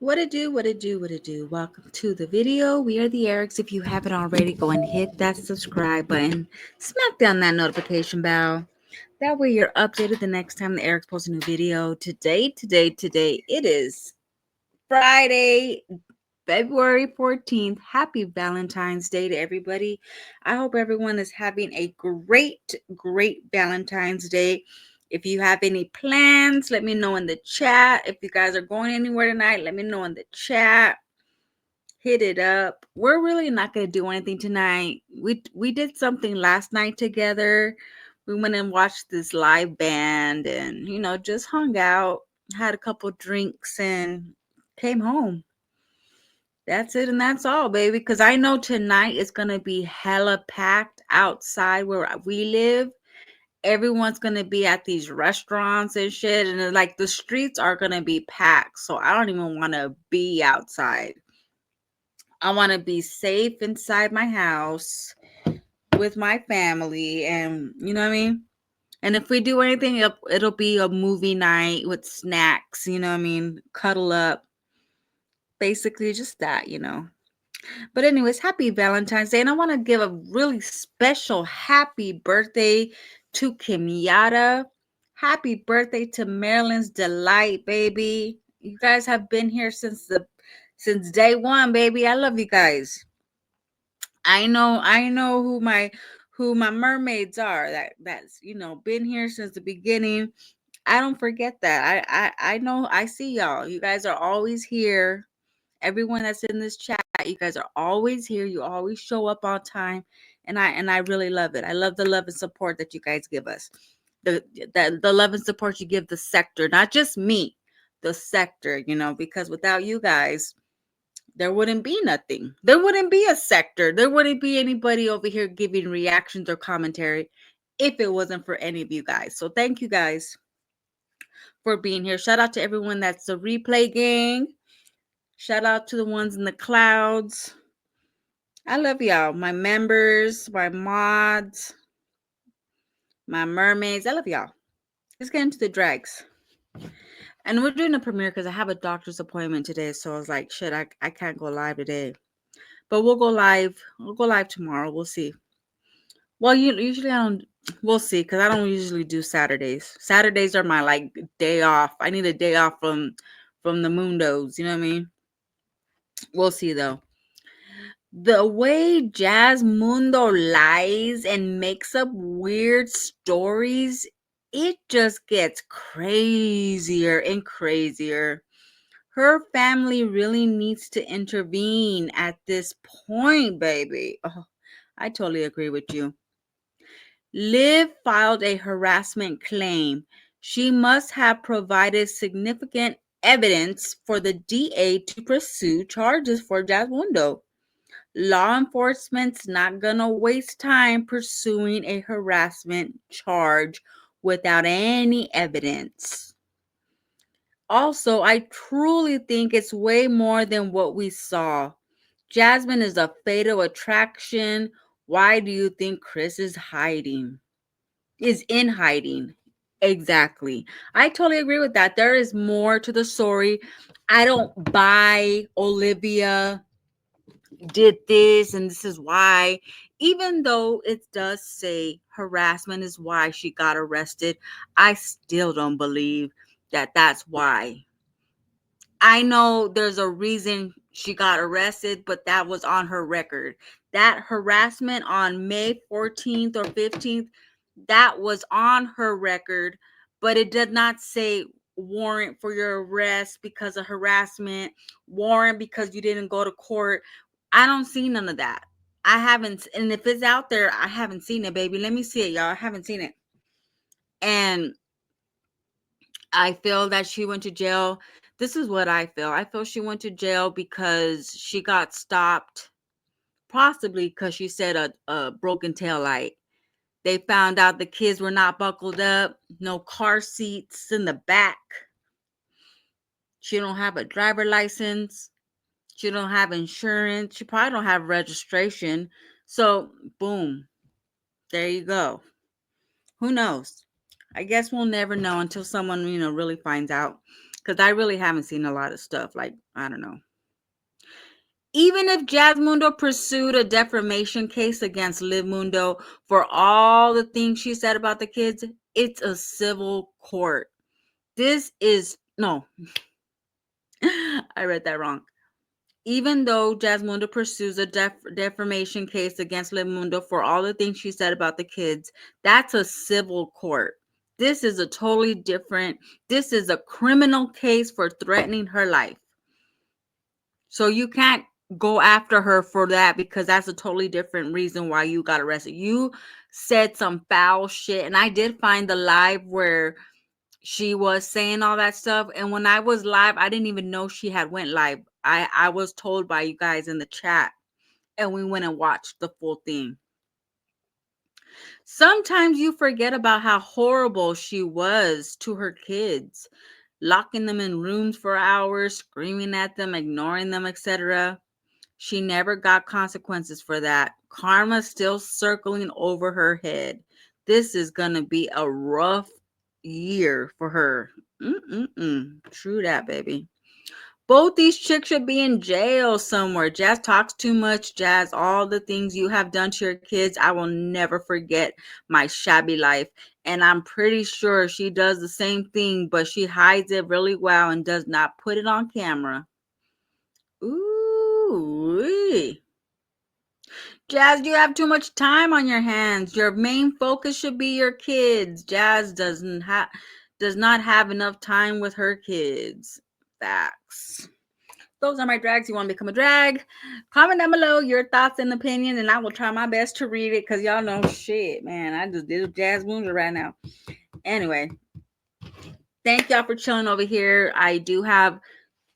What it do, what it do, what it do. Welcome to the video. We are the Erics. If you haven't already, go and hit that subscribe button. Smack down that notification bell. That way you're updated the next time the Erics post a new video. Today, it is Friday, February 14th. Happy Valentine's Day to everybody. I hope everyone is having a great Valentine's Day. If you have any plans, let me know in the chat. If you guys are going anywhere tonight, let me know in the chat. Hit it up. We're really not going to do anything tonight. We did something last night together. We went and watched this live band and just hung out, had a couple drinks and came home. That's it and that's all, baby. Because I know tonight is going to be hella packed outside where we live. Everyone's going to be at these restaurants and shit. And like the streets are going to be packed. So I don't even want to be outside. I want to be safe inside my house with my family. And you know what I mean? And if we do anything, it'll be a movie night with snacks. You know what I mean? Cuddle up. Basically, just that. But anyways, happy Valentine's Day. And I want to give a really special happy birthday to Kimyata. Happy birthday to Maryland's Delight, baby. You guys have been here since day one, baby. I love you guys. I know who my mermaids are. That's been here since the beginning. I don't forget that. I know I see y'all. You guys are always here. Everyone that's in this chat, you guys are always here. You always show up on time, and I really love it. I love the love and support that you guys give us. The love and support you give the sector, not just me, the sector. Because without you guys, there wouldn't be nothing. There wouldn't be a sector. There wouldn't be anybody over here giving reactions or commentary if it wasn't for any of you guys. So thank you guys for being here. Shout out to everyone that's the replay gang. Shout out to the ones in the clouds. I love y'all. My members, my mods, my mermaids. I love y'all. Let's get into the drags. And we're doing a premiere because I have a doctor's appointment today. So I was like, shit, I can't go live today. But we'll go live. We'll go live tomorrow. We'll see. Well, usually I don't. We'll see because I don't usually do Saturdays. Saturdays are my like day off. I need a day off from the Mundos. You know what I mean? We'll see though. The way Jasmundo lies and makes up weird stories, it just gets crazier and crazier. Her family really needs to intervene at this point, baby. Oh, I totally agree with you. Liv filed a harassment claim. She must have provided significant evidence for the DA to pursue charges for Jasmundo. Law enforcement's not gonna waste time pursuing a harassment charge without any evidence. Also, I truly think it's way more than what we saw. Jasmine is a fatal attraction. Why do you think Chris is hiding? Is in hiding. Exactly. I totally agree with that. There is more to the story. I don't buy Olivia did this and this is why. Even though it does say harassment is why she got arrested, I still don't believe that that's why. I know there's a reason she got arrested, but that was on her record. That harassment on May 14th or 15th, that was on her record, but it did not say warrant for your arrest because of harassment, warrant because you didn't go to court. I don't see none of that. I haven't, and if it's out there, I haven't seen it, baby. Let me see it, y'all. I haven't seen it. And I feel that she went to jail. This is what I feel. I feel she went to jail because she got stopped, possibly because she said a broken tail light. They found out the kids were not buckled up, no car seats in the back. She don't have a driver license. She don't have insurance. She probably don't have registration. So, boom. There you go. Who knows? I guess we'll never know until someone, really finds out. because I really haven't seen a lot of stuff. Like, I don't know. Even if Jasmundo pursued a defamation case against Livmundo for all the things she said about the kids, it's a civil court. This is, no, I read that wrong. Even though Jasmundo pursues a defamation case against Livmundo for all the things she said about the kids, that's a civil court. This is a totally different, this is a criminal case for threatening her life. So you can't go after her for that, because that's a totally different reason why you got arrested. You said some foul shit, and I did find the live where she was saying all that stuff, and when I was live, I didn't even know she had went live. I was told by you guys in the chat, and we went and watched the full thing. Sometimes you forget about how horrible she was to her kids, locking them in rooms for hours, screaming at them, ignoring them, etc. She never got consequences for that. Karma's still circling over her head. This is going to be a rough year for her. True that, baby. Both these chicks should be in jail somewhere. Jazz talks too much. Jazz, all the things you have done to your kids, I will never forget my shabby life. And I'm pretty sure she does the same thing, but she hides it really well and does not put it on camera. Ooh. Jazz, you have too much time on your hands. Your main focus should be your kids. Jazz does not have enough time with her kids. Facts. Those are my drags. You want to become a drag? Comment down below your thoughts and opinions, and I will try my best to read it, because y'all know shit, man. I just did a Jasmundo right now. Anyway, thank y'all for chilling over here. I do have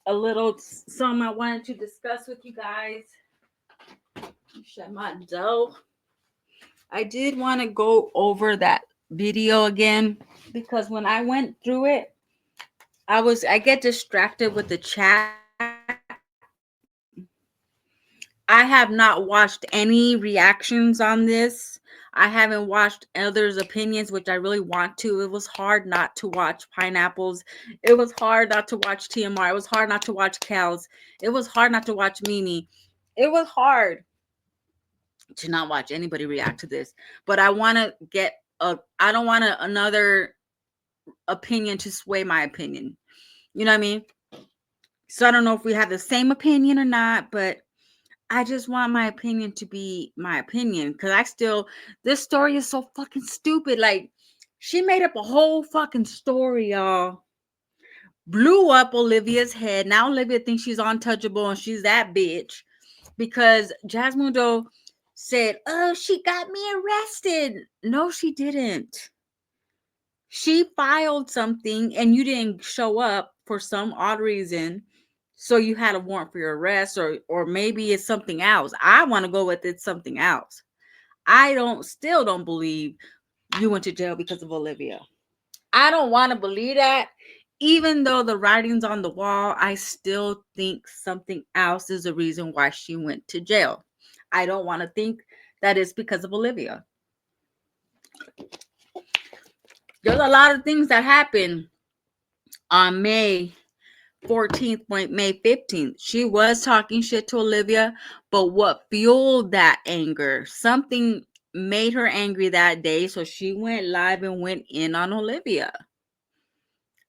a little something I wanted to discuss with you guys. Shut my door. I did want to go over that video again, because when I went through it, I get distracted with the chat. I have not watched any reactions on this. I haven't watched others' opinions, which I really want to. It was hard not to watch Pineapples. It was hard not to watch TMR. It was hard not to watch Cal's. It was hard not to watch Mimi. It was hard to not watch anybody react to this. But I want to get I don't want another opinion to sway my opinion. You know what I mean? So I don't know if we have the same opinion or not, but I just want my opinion to be my opinion, because this story is so fucking stupid. Like, she made up a whole fucking story, y'all. Blew up Olivia's head. Now Olivia thinks she's untouchable and she's that bitch, because Jasmundo said, "Oh, she got me arrested." No, she didn't. She filed something and you didn't show up for some odd reason. So you had a warrant for your arrest, or maybe it's something else. I want to go with it's something else. I still don't believe you went to jail because of Olivia. I don't want to believe that. Even though the writing's on the wall, I still think something else is the reason why she went to jail. I don't want to think that it's because of Olivia. There's a lot of things that happened on May 14th, May 15th. She was talking shit to Olivia, but what fueled that anger? Something made her angry that day, so she went live and went in on Olivia.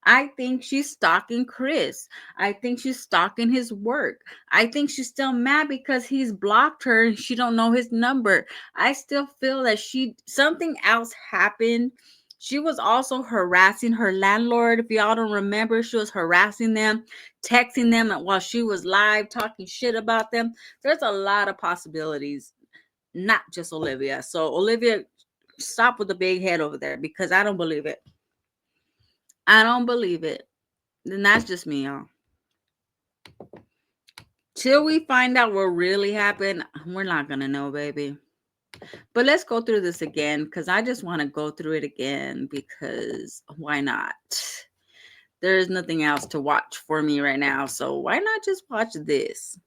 I think she's stalking Chris. I think she's stalking his work. I think she's still mad because he's blocked her and she don't know his number. I still feel that something else happened. She was also harassing her landlord. If y'all don't remember, she was harassing them, texting them while she was live, talking shit about them. There's a lot of possibilities, not just Olivia. So Olivia, stop with the big head over there, because I don't believe it. I don't believe it. Then that's just me, y'all. Till we find out what really happened, we're not going to know, baby. But let's go through this again, because I just want to go through it again, because why not? There's nothing else to watch for me right now, so why not just watch this?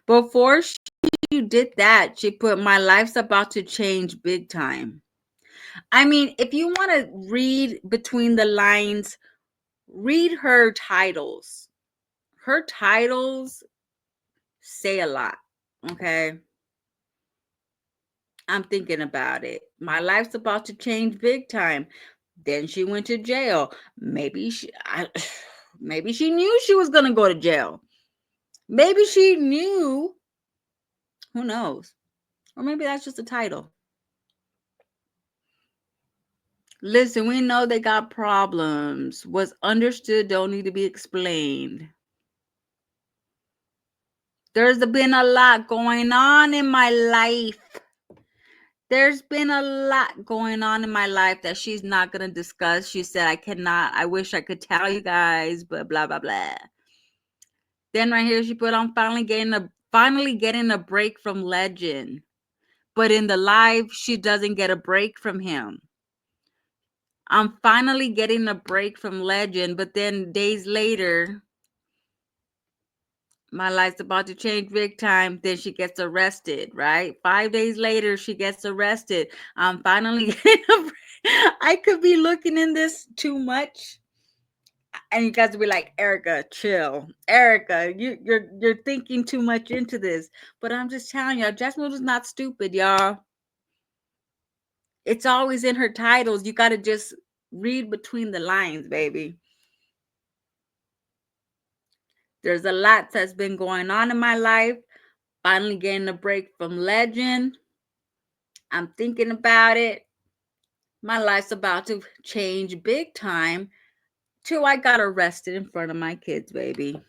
Before she did that, she put, "My life's about to change big time." I mean, if you want to read between the lines, Read her titles. Her titles say a lot. Okay. I'm thinking about it. My life's about to change big time. Then she went to jail. Maybe maybe she knew she was gonna go to jail. Maybe she knew. Who knows? Or maybe that's just a title. Listen, we know they got problems. What's understood don't need to be explained. There's been a lot going on in my life. There's been a lot going on in my life that she's not going to discuss. She said, I wish I could tell you guys, but blah, blah, blah. Then right here, she put on finally getting a break from Legend. But in the live, she doesn't get a break from him. I'm finally getting a break from Legend, but then days later, my life's about to change big time. Then she gets arrested, right? 5 days later, she gets arrested. I'm finally getting a break. I could be looking in this too much. And you guys will be like, Erica, chill. Erica, you're thinking too much into this. But I'm just telling y'all, Jasmundo's not stupid, y'all. It's always in her titles. You got to just read between the lines, baby. There's a lot that's been going on in my life. Finally getting a break from Legend. I'm thinking about it. My life's about to change big time. Till I got arrested in front of my kids, baby.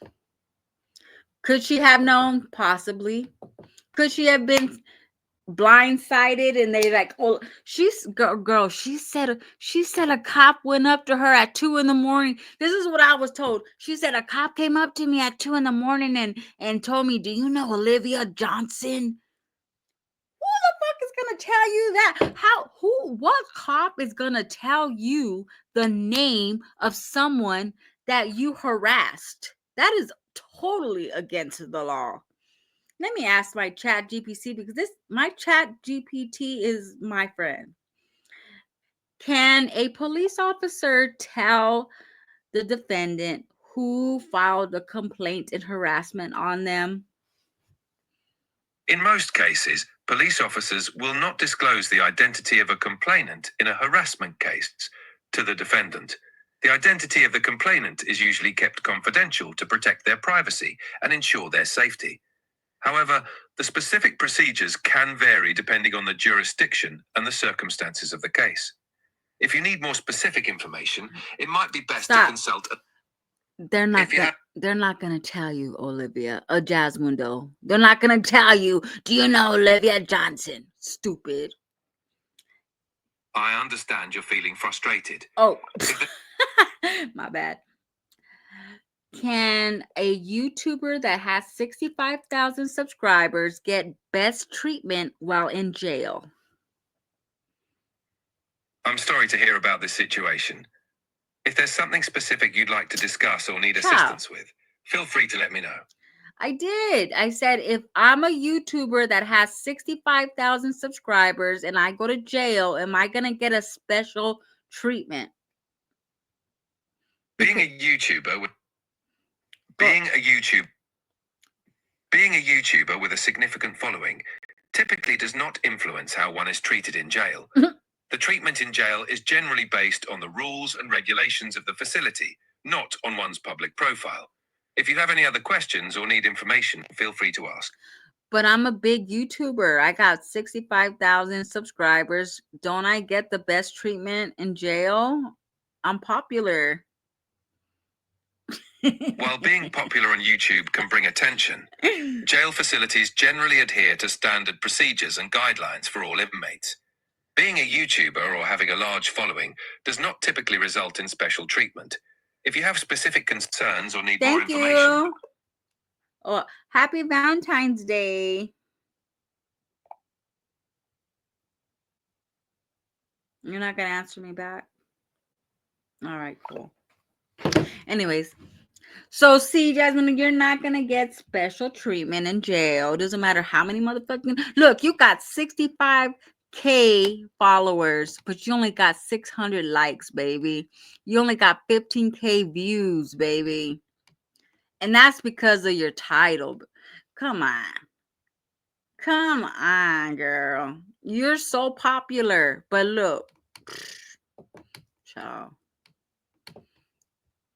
Could she have known? Possibly. Could she have been blindsided and they like, oh, she's girl, she said a cop went up to her at 2 a.m. This is what I was told. She said a cop came up to me at 2 a.m. and told me, do you know Olivia Johnson? Who the fuck is gonna tell you that? What cop is gonna tell you the name of someone that you harassed? That is totally against the law. Let me ask my chat GPT, because my chat GPT is my friend. Can a police officer tell the defendant who filed a complaint and harassment on them? In most cases, police officers will not disclose the identity of a complainant in a harassment case to the defendant. The identity of the complainant is usually kept confidential to protect their privacy and ensure their safety. However, the specific procedures can vary depending on the jurisdiction and the circumstances of the case. If you need more specific information, it might be best to consult They're not going to tell you, Olivia, Jasmundo. They're not going to tell you, do you know Olivia Johnson? Stupid. I understand you're feeling frustrated. Oh, my bad. Can a YouTuber that has 65,000 subscribers get best treatment while in jail? I'm sorry to hear about this situation. If there's something specific you'd like to discuss or need assistance with, feel free to let me know. I did. I said, if I'm a YouTuber that has 65,000 subscribers and I go to jail, am I going to get a special treatment? Being a YouTuber with a significant following typically does not influence how one is treated in jail. The treatment in jail is generally based on the rules and regulations of the facility, not on one's public profile. If you have any other questions or need information, feel free to ask. But I'm a big YouTuber. I got 65,000 subscribers. Don't I get the best treatment in jail? I'm popular. While being popular on YouTube can bring attention, jail facilities generally adhere to standard procedures and guidelines for all inmates. Being a YouTuber or having a large following does not typically result in special treatment. If you have specific concerns or need more information... Thank you. Oh, happy Valentine's Day. You're not going to answer me back? All right, cool. Anyways, so see, Jasmine, you're not going to get special treatment in jail. Doesn't matter how many motherfucking... Look, you got 65 K followers, but you only got 600 likes, baby. You only got 15K views, baby. And that's because of your title. Come on. Come on, girl. You're so popular. But look, child,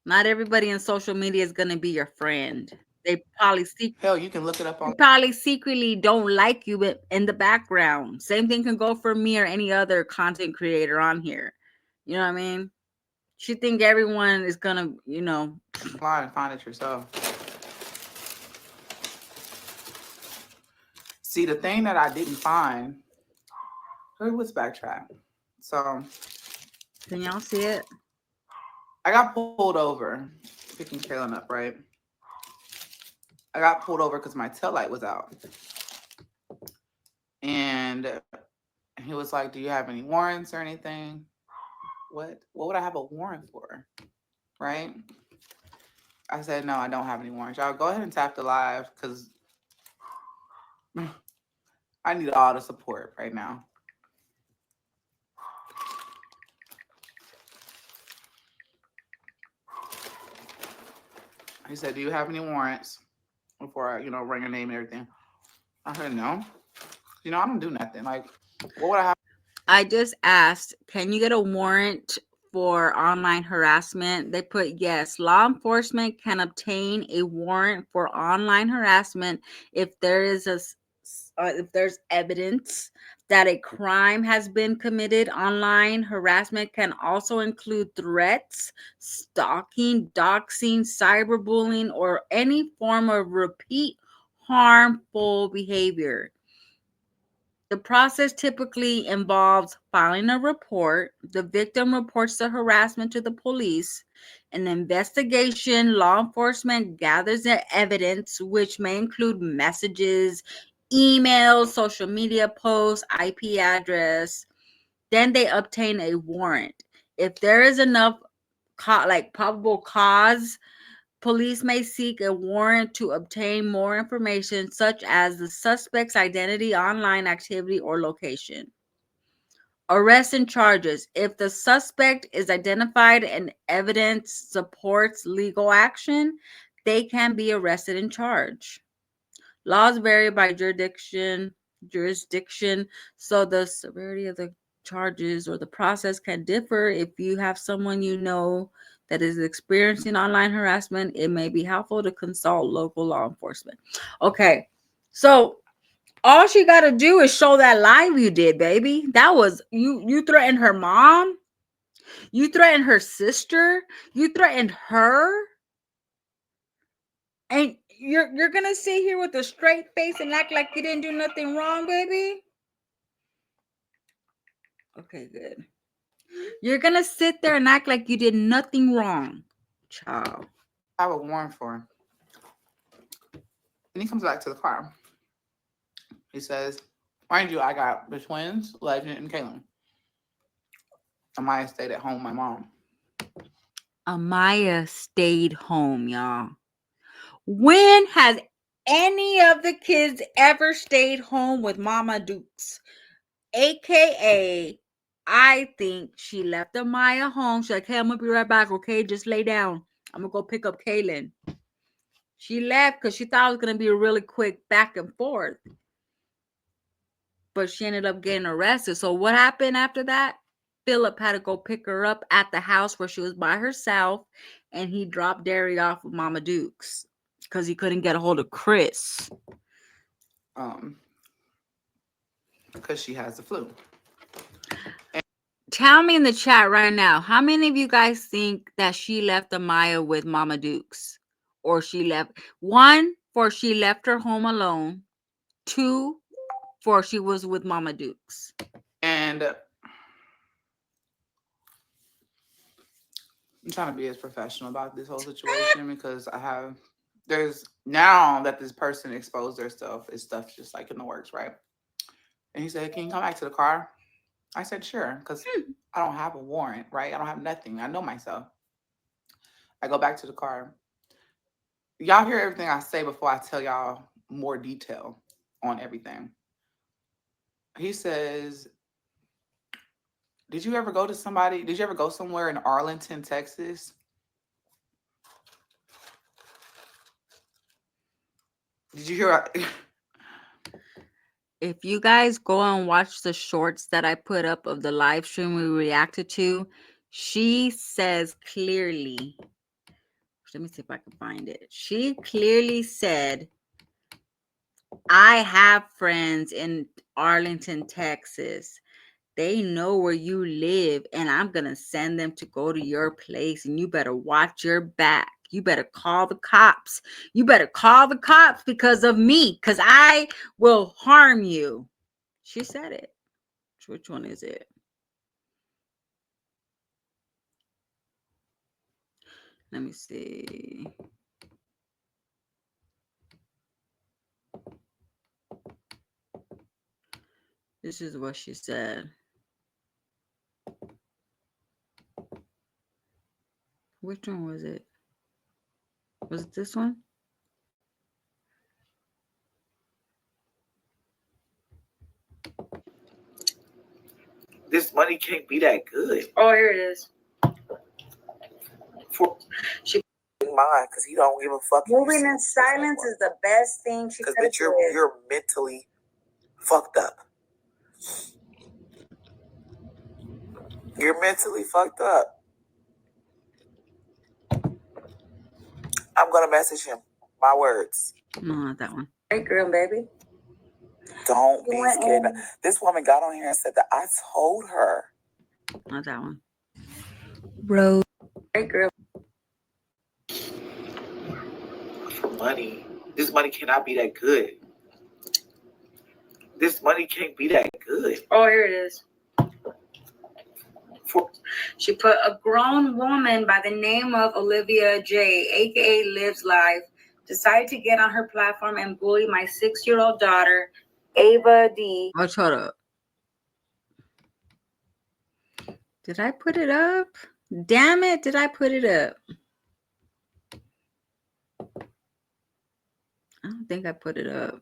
not everybody in social media is going to be your friend. They probably Hell, you can look it up on. secretly don't like you in the background. Same thing can go for me or any other content creator on here. You know what I mean? She think everyone is gonna, Online and find it yourself. See, the thing that I didn't find, let's backtrack. So, can y'all see it? I got pulled over, picking Kaylin up, right? I got pulled over because my taillight was out. And he was like, "Do you have any warrants or anything?" What would I have a warrant for? Right? I said, "No, I don't have any warrants." Y'all go ahead and tap the live because I need all the support right now. He said, "Do you have any warrants?" Before I, rang your name and everything. I said, "No. I don't do nothing. Like, what would I have?" I just asked, can you get a warrant for online harassment? They put yes. Law enforcement can obtain a warrant for online harassment if there is if there's evidence that a crime has been committed. Online harassment can also include threats, stalking, doxing, cyberbullying, or any form of repeat harmful behavior. The process typically involves filing a report. The victim reports the harassment to the police. An investigation, law enforcement gathers the evidence, which may include messages, emails, social media posts, IP address. Then they obtain a warrant. If there is enough probable cause, police may seek a warrant to obtain more information, such as the suspect's identity, online activity, or location. Arrest and charges. If the suspect is identified and evidence supports legal action, they can be arrested and charged. Laws vary by jurisdiction, so the severity of the charges or the process can differ. If you have someone you know that is experiencing online harassment, it may be helpful to consult local law enforcement. Okay, so all she got to do is show that live you did, baby. That was you threatened her mom, you threatened her sister, you threatened her, and you're gonna sit here with a straight face and act like you didn't do nothing wrong, baby. Okay, good. You're gonna sit there and act like you did nothing wrong, child. I have a warrant for him. And he comes back to the car. He says, "Mind you, I got the twins, Legend and Kaylin. Amaya stayed at home with my mom." Amaya stayed home, y'all. When has any of the kids ever stayed home with Mama Dukes? AKA, I think she left Amaya home. She's like, hey, I'm gonna be right back, okay? Just lay down. I'm gonna go pick up Kaylin. She left because she thought it was gonna be a really quick back and forth. But she ended up getting arrested. So what happened after that? Philip had to go pick her up at the house where she was by herself, and he dropped Derry off with Mama Dukes because he couldn't get a hold of Chris. Because she has the flu. Tell me in the chat right now, how many of you guys think that she left Amaya with Mama Dukes? Or she left, one, for she left her home alone. Two, for she was with Mama Dukes. And I'm trying to be as professional about this whole situation because there's now that this person exposed their stuff, it's stuff just like in the works, right? And he said, "Can you come back to the car?" I said, "Sure," because I don't have a warrant, right? I don't have nothing. I know myself. I go back to the car. Y'all hear everything I say before I tell y'all more detail on everything. He says, Did you ever go to somebody? Did you ever go somewhere in Arlington, Texas? Did you hear? If you guys go and watch the shorts that I put up of the live stream we reacted to, she says clearly, let me see if I can find it. She clearly said, I have friends in Arlington, Texas. They know where you live, and I'm going to send them to go to your place, and you better watch your back. You better call the cops. You better call the cops because of me, because I will harm you. She said it. Which one is it? Let me see. This is what she said. Which one was it? Was it this one? This money can't be that good. Oh, here it is. She mind because he don't give a fuck. Moving in silence is the best thing she could have did. You're mentally fucked up. You're mentally fucked up. I'm gonna message him. My words. No, not that one. Hey, girl, baby. Don't be scared. This woman got on here and said that I told her. Not that one. Bro. Hey, girl. For money. This money cannot be that good. This money can't be that good. Oh, here it is. She put a grown woman by the name of Olivia J, aka Lives Life, decided to get on her platform and bully my 6-year-old daughter, Ava D. Oh, shut up. Did I put it up? Damn it, did I put it up? I don't think I put it up.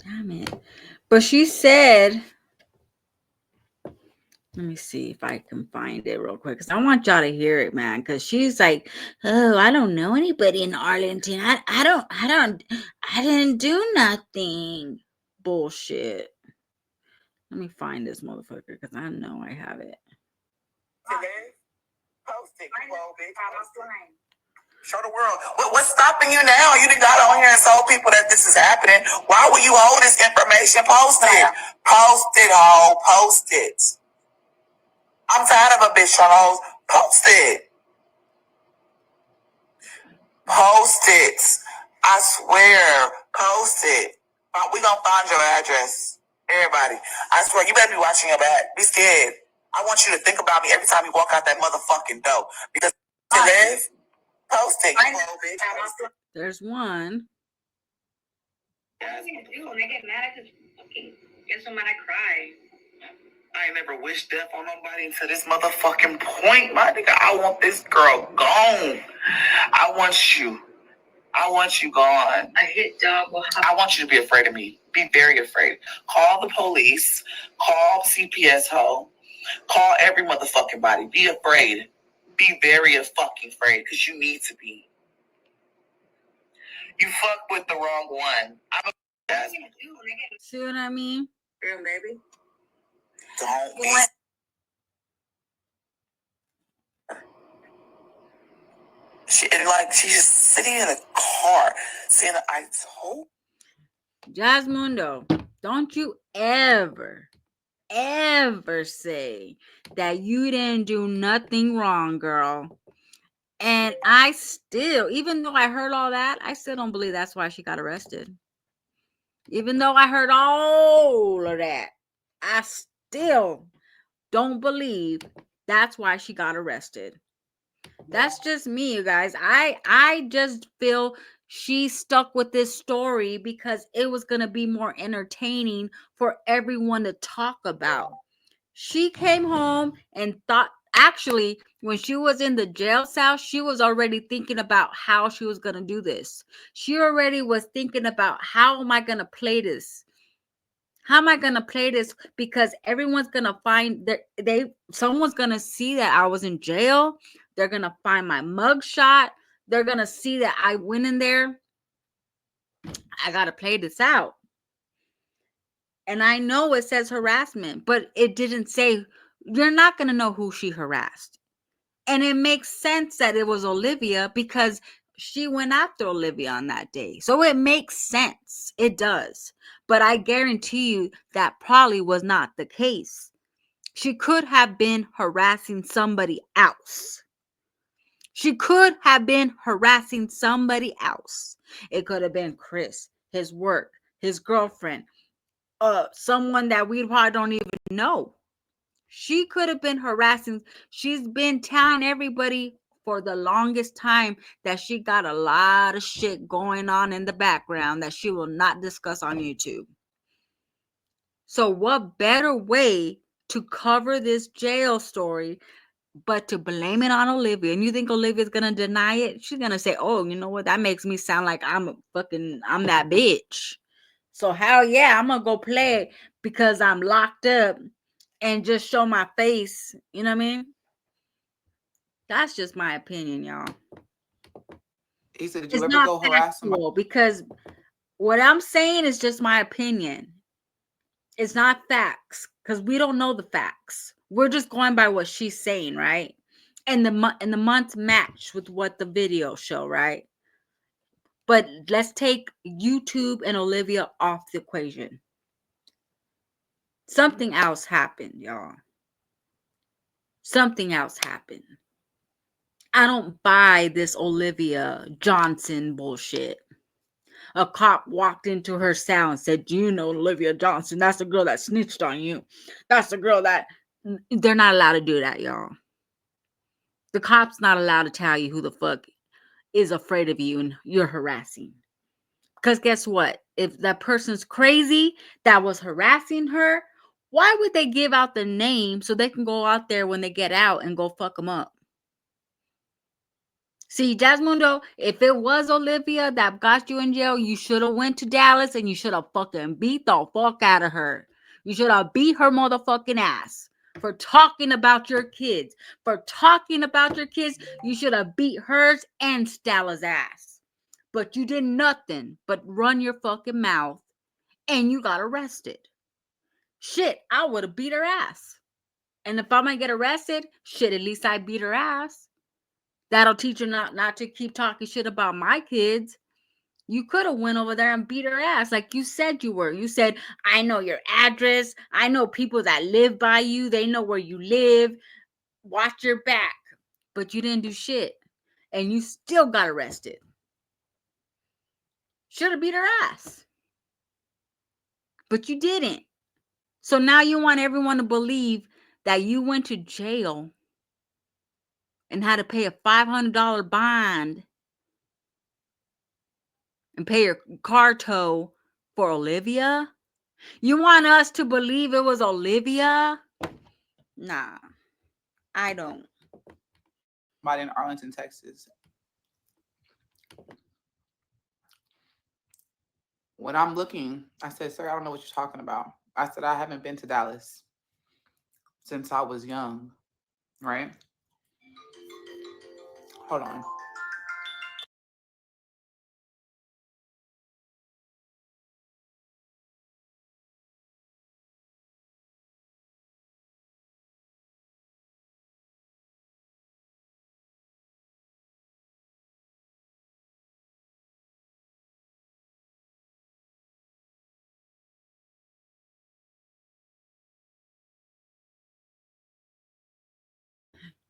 Damn it. But she said, let me see if I can find it real quick because I want y'all to hear it, man. Because she's like, oh, I don't know anybody in Arlington. I didn't do nothing. Bullshit. Let me find this motherfucker because I know I have it. Post it, show the world. What's stopping you now? You done got on here and told people that this is happening. Why will you hold this information? Post it. Post it, ho. Post it. I'm tired of a bitch trying to hold. Post it. Post it. I swear. Post it. We gonna find your address. Everybody. I swear, you better be watching your back. Be scared. I want you to think about me every time you walk out that motherfucking door. Because to live, post it. There's one. What am I gonna do when I get mad? I just fucking get so mad I cry. I ain't never wished death on nobody until this motherfucking point, my nigga. I want this girl gone. I want you gone. I hit dog. I want you to be afraid of me. Be very afraid. Call the police. Call CPS ho. Call every motherfucking body. Be afraid. Be very fucking afraid because you need to be. You fuck with the wrong one. See what I mean? Real baby. Don't be. She's just sitting in a car saying, I told. Jasmundo, don't you ever say that you didn't do nothing wrong, girl. And I still, even though I heard all that, I still don't believe that's why she got arrested. Even though I heard all of that, I still don't believe that's why she got arrested. That's just me, you guys. I just feel she stuck with this story because it was going to be more entertaining for everyone to talk about. She came home and thought, actually, when she was in the jail cell, she was already thinking about how she was going to do this. She already was thinking about, how am I going to play this? How am I going to play this? Because everyone's going to find that someone's going to see that I was in jail. They're going to find my mugshot. They're going to see that I went in there. I got to play this out. And I know it says harassment, but it didn't say, you're not going to know who she harassed. And it makes sense that it was Olivia because she went after Olivia on that day. So it makes sense. It does. But I guarantee you that probably was not the case. She could have been harassing somebody else. She could have been harassing somebody else. It could have been Chris, his work, his girlfriend, someone that we probably don't even know. She could have been harassing. She's been telling everybody for the longest time that she got a lot of shit going on in the background that she will not discuss on YouTube. So what better way to cover this jail story but to blame it on Olivia? And you think Olivia's gonna deny it? She's gonna say, oh, you know what, that makes me sound like I'm that bitch. So hell yeah, I'm gonna go play it because I'm locked up and just show my face. You know what I mean? That's just my opinion, y'all. He said, did It's you ever not go harass somebody? factual because what I'm saying is just my opinion. It's not facts because we don't know the facts. We're just going by what she's saying, right? And the months match with what the video show, right? But let's take YouTube and Olivia off the equation. Something else happened, y'all. Something else happened. I don't buy this Olivia Johnson bullshit. A cop walked into her cell and said, do you know Olivia Johnson? That's the girl that snitched on you. That's the girl that... They're not allowed to do that, y'all. The cop's not allowed to tell you who the fuck is afraid of you and you're harassing. Because guess what? If that person's crazy that was harassing her, why would they give out the name so they can go out there when they get out and go fuck them up? See, Jasmundo, if it was Olivia that got you in jail, you should have went to Dallas and you should have fucking beat the fuck out of her. You should have beat her motherfucking ass for talking about your kids. For talking about your kids, you should have beat hers and Stella's ass. But you did nothing but run your fucking mouth and you got arrested. Shit, I would have beat her ass. And if I might get arrested, shit, at least I beat her ass. That'll teach her not to keep talking shit about my kids. You could have went over there and beat her ass like you said you were. You said, I know your address. I know people that live by you. They know where you live. Watch your back. But you didn't do shit. And you still got arrested. Should have beat her ass. But you didn't. So now you want everyone to believe that you went to jail and had to pay a $500 bond and pay your car tow for Olivia? You want us to believe it was Olivia? Nah, I don't. Somebody in Arlington, Texas. When I'm looking, I said, sir, I don't know what you're talking about. I said, I haven't been to Dallas since I was young, right? Hold on.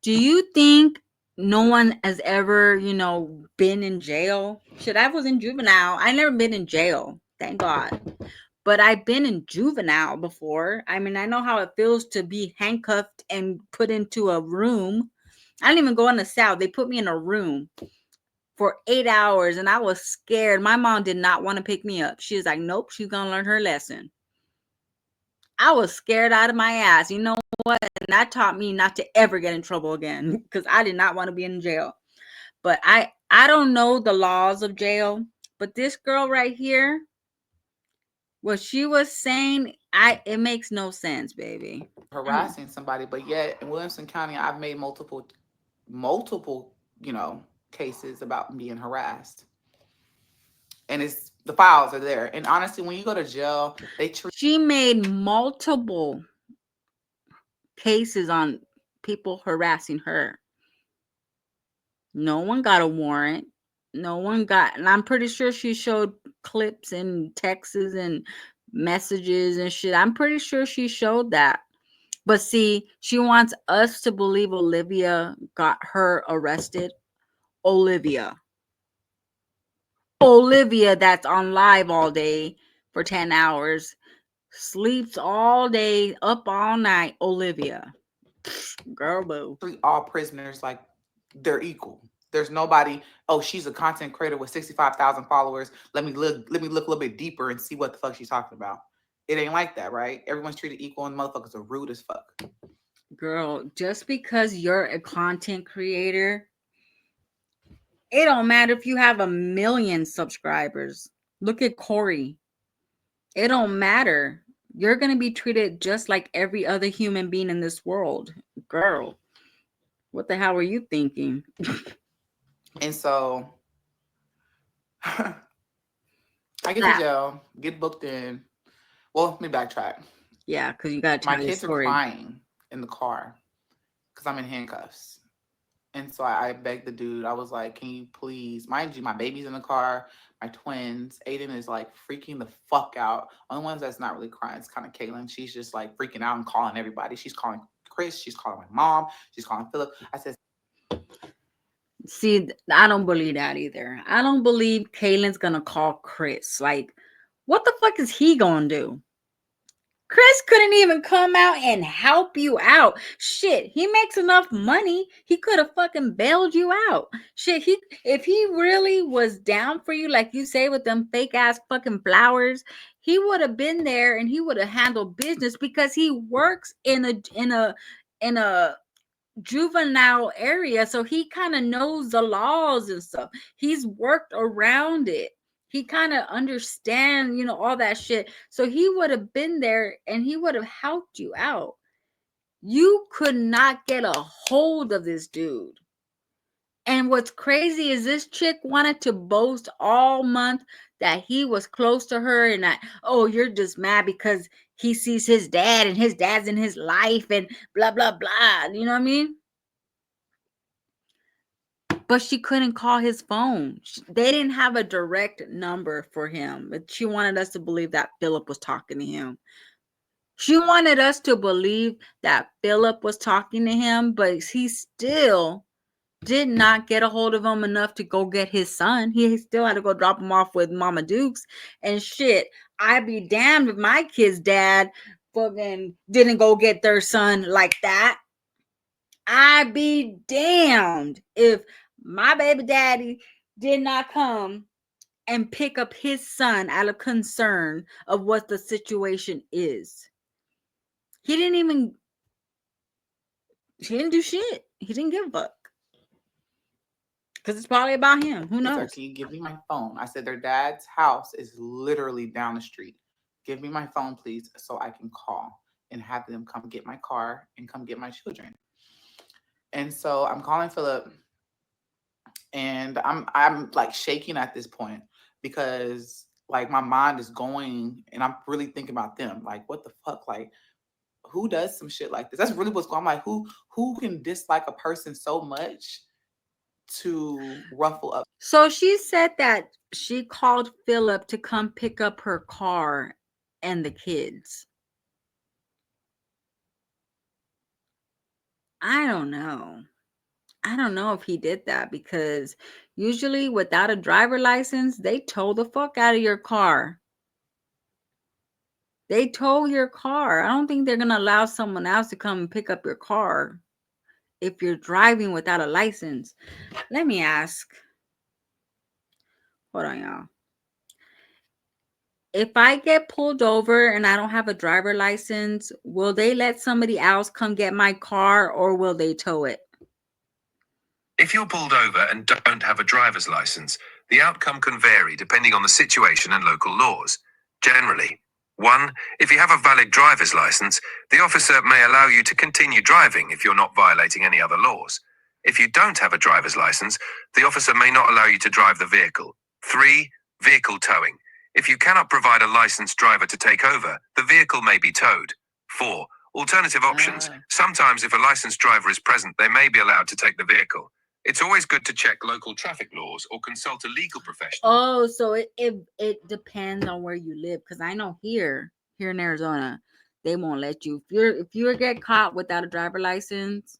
Do you think no one has ever, been in jail? Shit, I was in juvenile. I never been in jail, thank God. But I've been in juvenile before. I mean, I know how it feels to be handcuffed and put into a room. I didn't even go in the cell. They put me in a room for 8 hours and I was scared. My mom did not want to pick me up. She was like, nope, she's going to learn her lesson. I was scared out of my ass. You know what? And that taught me not to ever get in trouble again because I did not want to be in jail. But I don't know the laws of jail, but this girl right here, what she was saying, it makes no sense, baby. harassing somebody, but yet in Williamson County, I've made multiple, cases about being harassed, and it's the files are there. And honestly, when you go to jail, they treat She made multiple cases on people harassing her. No one got a warrant. No one got, and I'm pretty sure she showed clips and texts and messages and shit. I'm pretty sure she showed that. But see, she wants us to believe Olivia got her arrested. Olivia. Olivia, that's on live all day for 10 hours, sleeps all day, up all night. Olivia. Girl, boo. all prisoners like they're equal. There's nobody. Oh, she's a content creator with 65,000 followers. Let me look. Let me look a little bit deeper and see what the fuck she's talking about. It ain't like that, right? Everyone's treated equal, and motherfuckers are rude as fuck. Girl, just because you're a content creator, it don't matter if you have 1 million subscribers. Look at Corey. It don't matter. You're going to be treated just like every other human being in this world. Girl, what the hell are you thinking? And so I get to Ah, jail, get booked in. Well, let me backtrack. yeah, because you got to My tell your kids are story. crying in the car because I'm in handcuffs. And so I begged the dude. I was like, "Can you please?" Mind you, my baby's in the car. My twins. Aiden is like freaking the fuck out. Only ones that's not really crying is kind of Kaylin. She's just like freaking out and calling everybody. She's calling Chris. She's calling my mom. She's calling Philip. I said, See, I don't believe that either. I don't believe Kaylin's going to call Chris. Like, what the fuck is he going to do? Chris couldn't even come out and help you out. Shit, he makes enough money. He could have fucking bailed you out. Shit, if he really was down for you, like you say with them fake ass fucking flowers, he would have been there and he would have handled business because he works in a juvenile area, so he kind of knows the laws and stuff. He's worked around it. He kind of understand, all that shit. So he would have been there and he would have helped you out. You could not get a hold of this dude. And what's crazy is this chick wanted to boast all month that he was close to her and that, oh, you're just mad because he sees his dad and his dad's in his life and blah, blah, blah. You know what I mean? But she couldn't call his phone. They didn't have a direct number for him, but she wanted us to believe that Philip was talking to him. She wanted us to believe that Philip was talking to him, but he still did not get a hold of him enough to go get his son. He still had to go drop him off with Mama Dukes and shit. I'd be damned if my kid's dad fucking didn't go get their son like that. I'd be damned if my baby daddy did not come and pick up his son out of concern of what the situation is. He didn't do shit. He didn't give a fuck. Because it's probably about him. Who "Sir, knows? can you give me my phone?" I said, "Their dad's house is literally down the street. Give me my phone, please, so I can call and have them come get my car and come get my children." And so I'm calling Philip, and I'm like shaking at this point because like my mind is going and I'm really thinking about them. Like, what the fuck? Like, who does some shit like this? That's really what's going on. I'm like, who can dislike a person so much to ruffle up? So she said that she called Philip to come pick up her car and the kids. I don't know. I don't know if he did that because usually without a driver license, they tow the fuck out of your car. They tow your car. I don't think they're going to allow someone else to come and pick up your car if you're driving without a license. Let me ask. Hold on, y'all. if I get pulled over and I don't have a driver license, will they let somebody else come get my car or will they tow it? If you're pulled over and don't have a driver's license, the outcome can vary depending on the situation and local laws. Generally, 1. If you have a valid driver's license, the officer may allow you to continue driving if you're not violating any other laws. If you don't have a driver's license, the officer may not allow you to drive the vehicle. 3. Vehicle towing. If you cannot provide a licensed driver to take over, the vehicle may be towed. 4. Alternative options. Sometimes if a licensed driver is present, they may be allowed to take the vehicle. It's always good to check local traffic laws or consult a legal professional. Oh, so it depends on where you live, because I know here in Arizona, they won't let you. If you get caught without a driver license,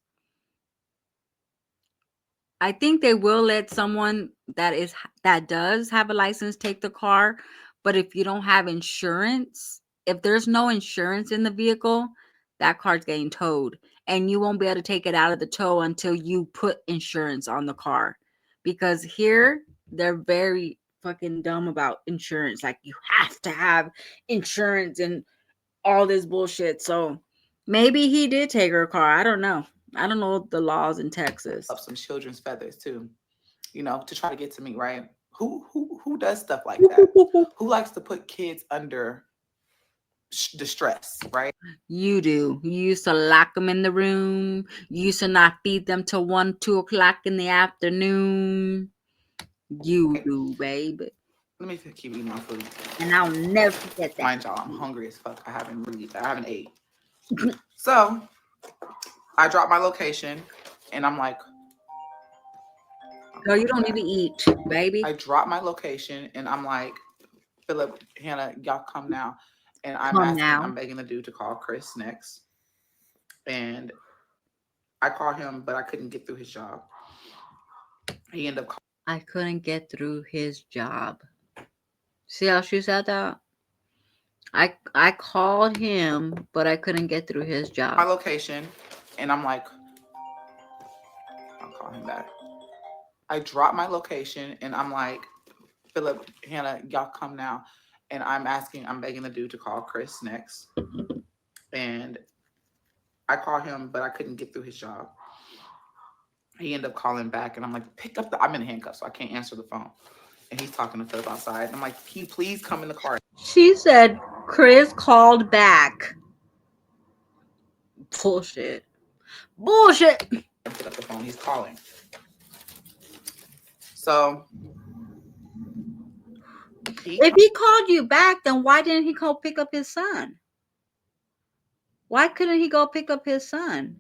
I think they will let someone that does have a license take the car, but if you don't have insurance, if there's no insurance in the vehicle, that car's getting towed, and you won't be able to take it out of the tow until you put insurance on the car. Because here they're very fucking dumb about insurance. Like you have to have insurance and all this bullshit. So maybe he did take her car. I don't know. I don't know the laws in Texas. Up some children's feathers too, to try to get to me, right? Who does stuff like that? Who likes to put kids under distress, right? You do. You used to lock them in the room. You used to not feed them till 1, 2 o'clock in the afternoon. You do, baby. Let me keep eating my food. And I'll never forget that. Mind y'all, I'm hungry as fuck. I haven't ate. So I dropped my location and I'm like, No, you don't need to eat, baby. I dropped my location and I'm like, Philip, Hannah, y'all come now. And I'm begging the dude to call Chris next. And I called him, but I couldn't get through his job. He ended up I couldn't get through his job. See how she said that? I called him, but I couldn't get through his job. My location, and I'm like, I'll call him back. I dropped my location, and I'm like, Philip, Hannah, y'all come now. And I'm begging the dude to call Chris next. And I called him, but I couldn't get through his job. He ended up calling back, and I'm like, I'm in handcuffs, so I can't answer the phone. And he's talking to Philip outside. And I'm like, can you please come in the car? She said Chris called back. Bullshit. Pick up the phone. He's calling. So if he called you back, then why didn't he go pick up his son? Why couldn't he go pick up his son?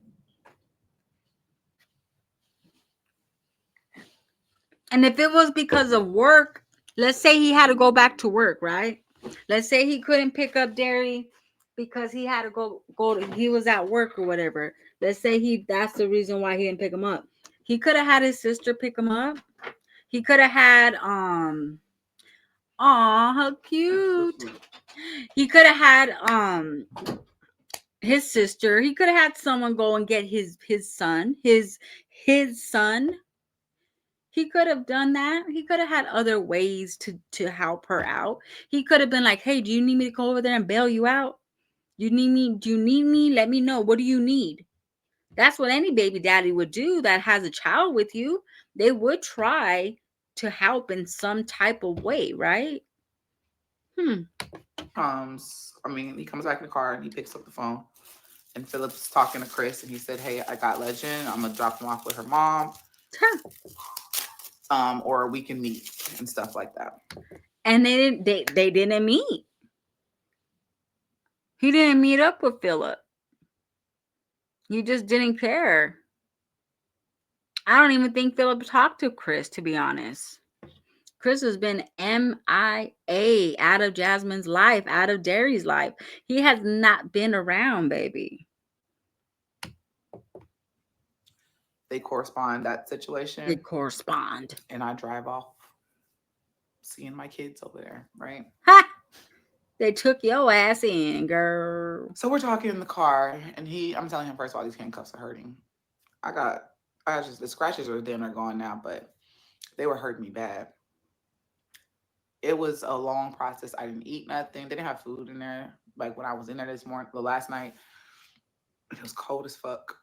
And if it was because of work, let's say he had to go back to work, right? Let's say he couldn't pick up Derry because he had to he was at work or whatever. Let's say that's the reason why he didn't pick him up. He could have had his sister pick him up. He could have had how cute. He could have had his sister. He could have had someone go and get his son. His son. He could have done that. He could have had other ways to help her out. He could have been like, hey, do you need me to go over there and bail you out? Do you need me? Let me know. What do you need? That's what any baby daddy would do that has a child with you. They would try to help in some type of way, right? He comes back in the car and he picks up the phone. And Philip's talking to Chris and he said, hey, I got Legend. I'm going to drop him off with her mom. Or we can meet and stuff like that. And they didn't meet. He didn't meet up with Philip. He just didn't care. I don't even think Philip talked to Chris, to be honest. Chris has been MIA out of Jasmine's life, out of Derry's life. He has not been around, baby. They correspond that situation. They correspond. And I drive off seeing my kids over there, right? Ha! They took your ass in, girl. So we're talking in the car, and I'm telling him, first of all, these handcuffs are hurting. The scratches are gone now, but they were hurting me bad. it was a long process. I didn't eat nothing. They didn't have food in there. Like when I was in there this morning, the last night, it was cold as fuck.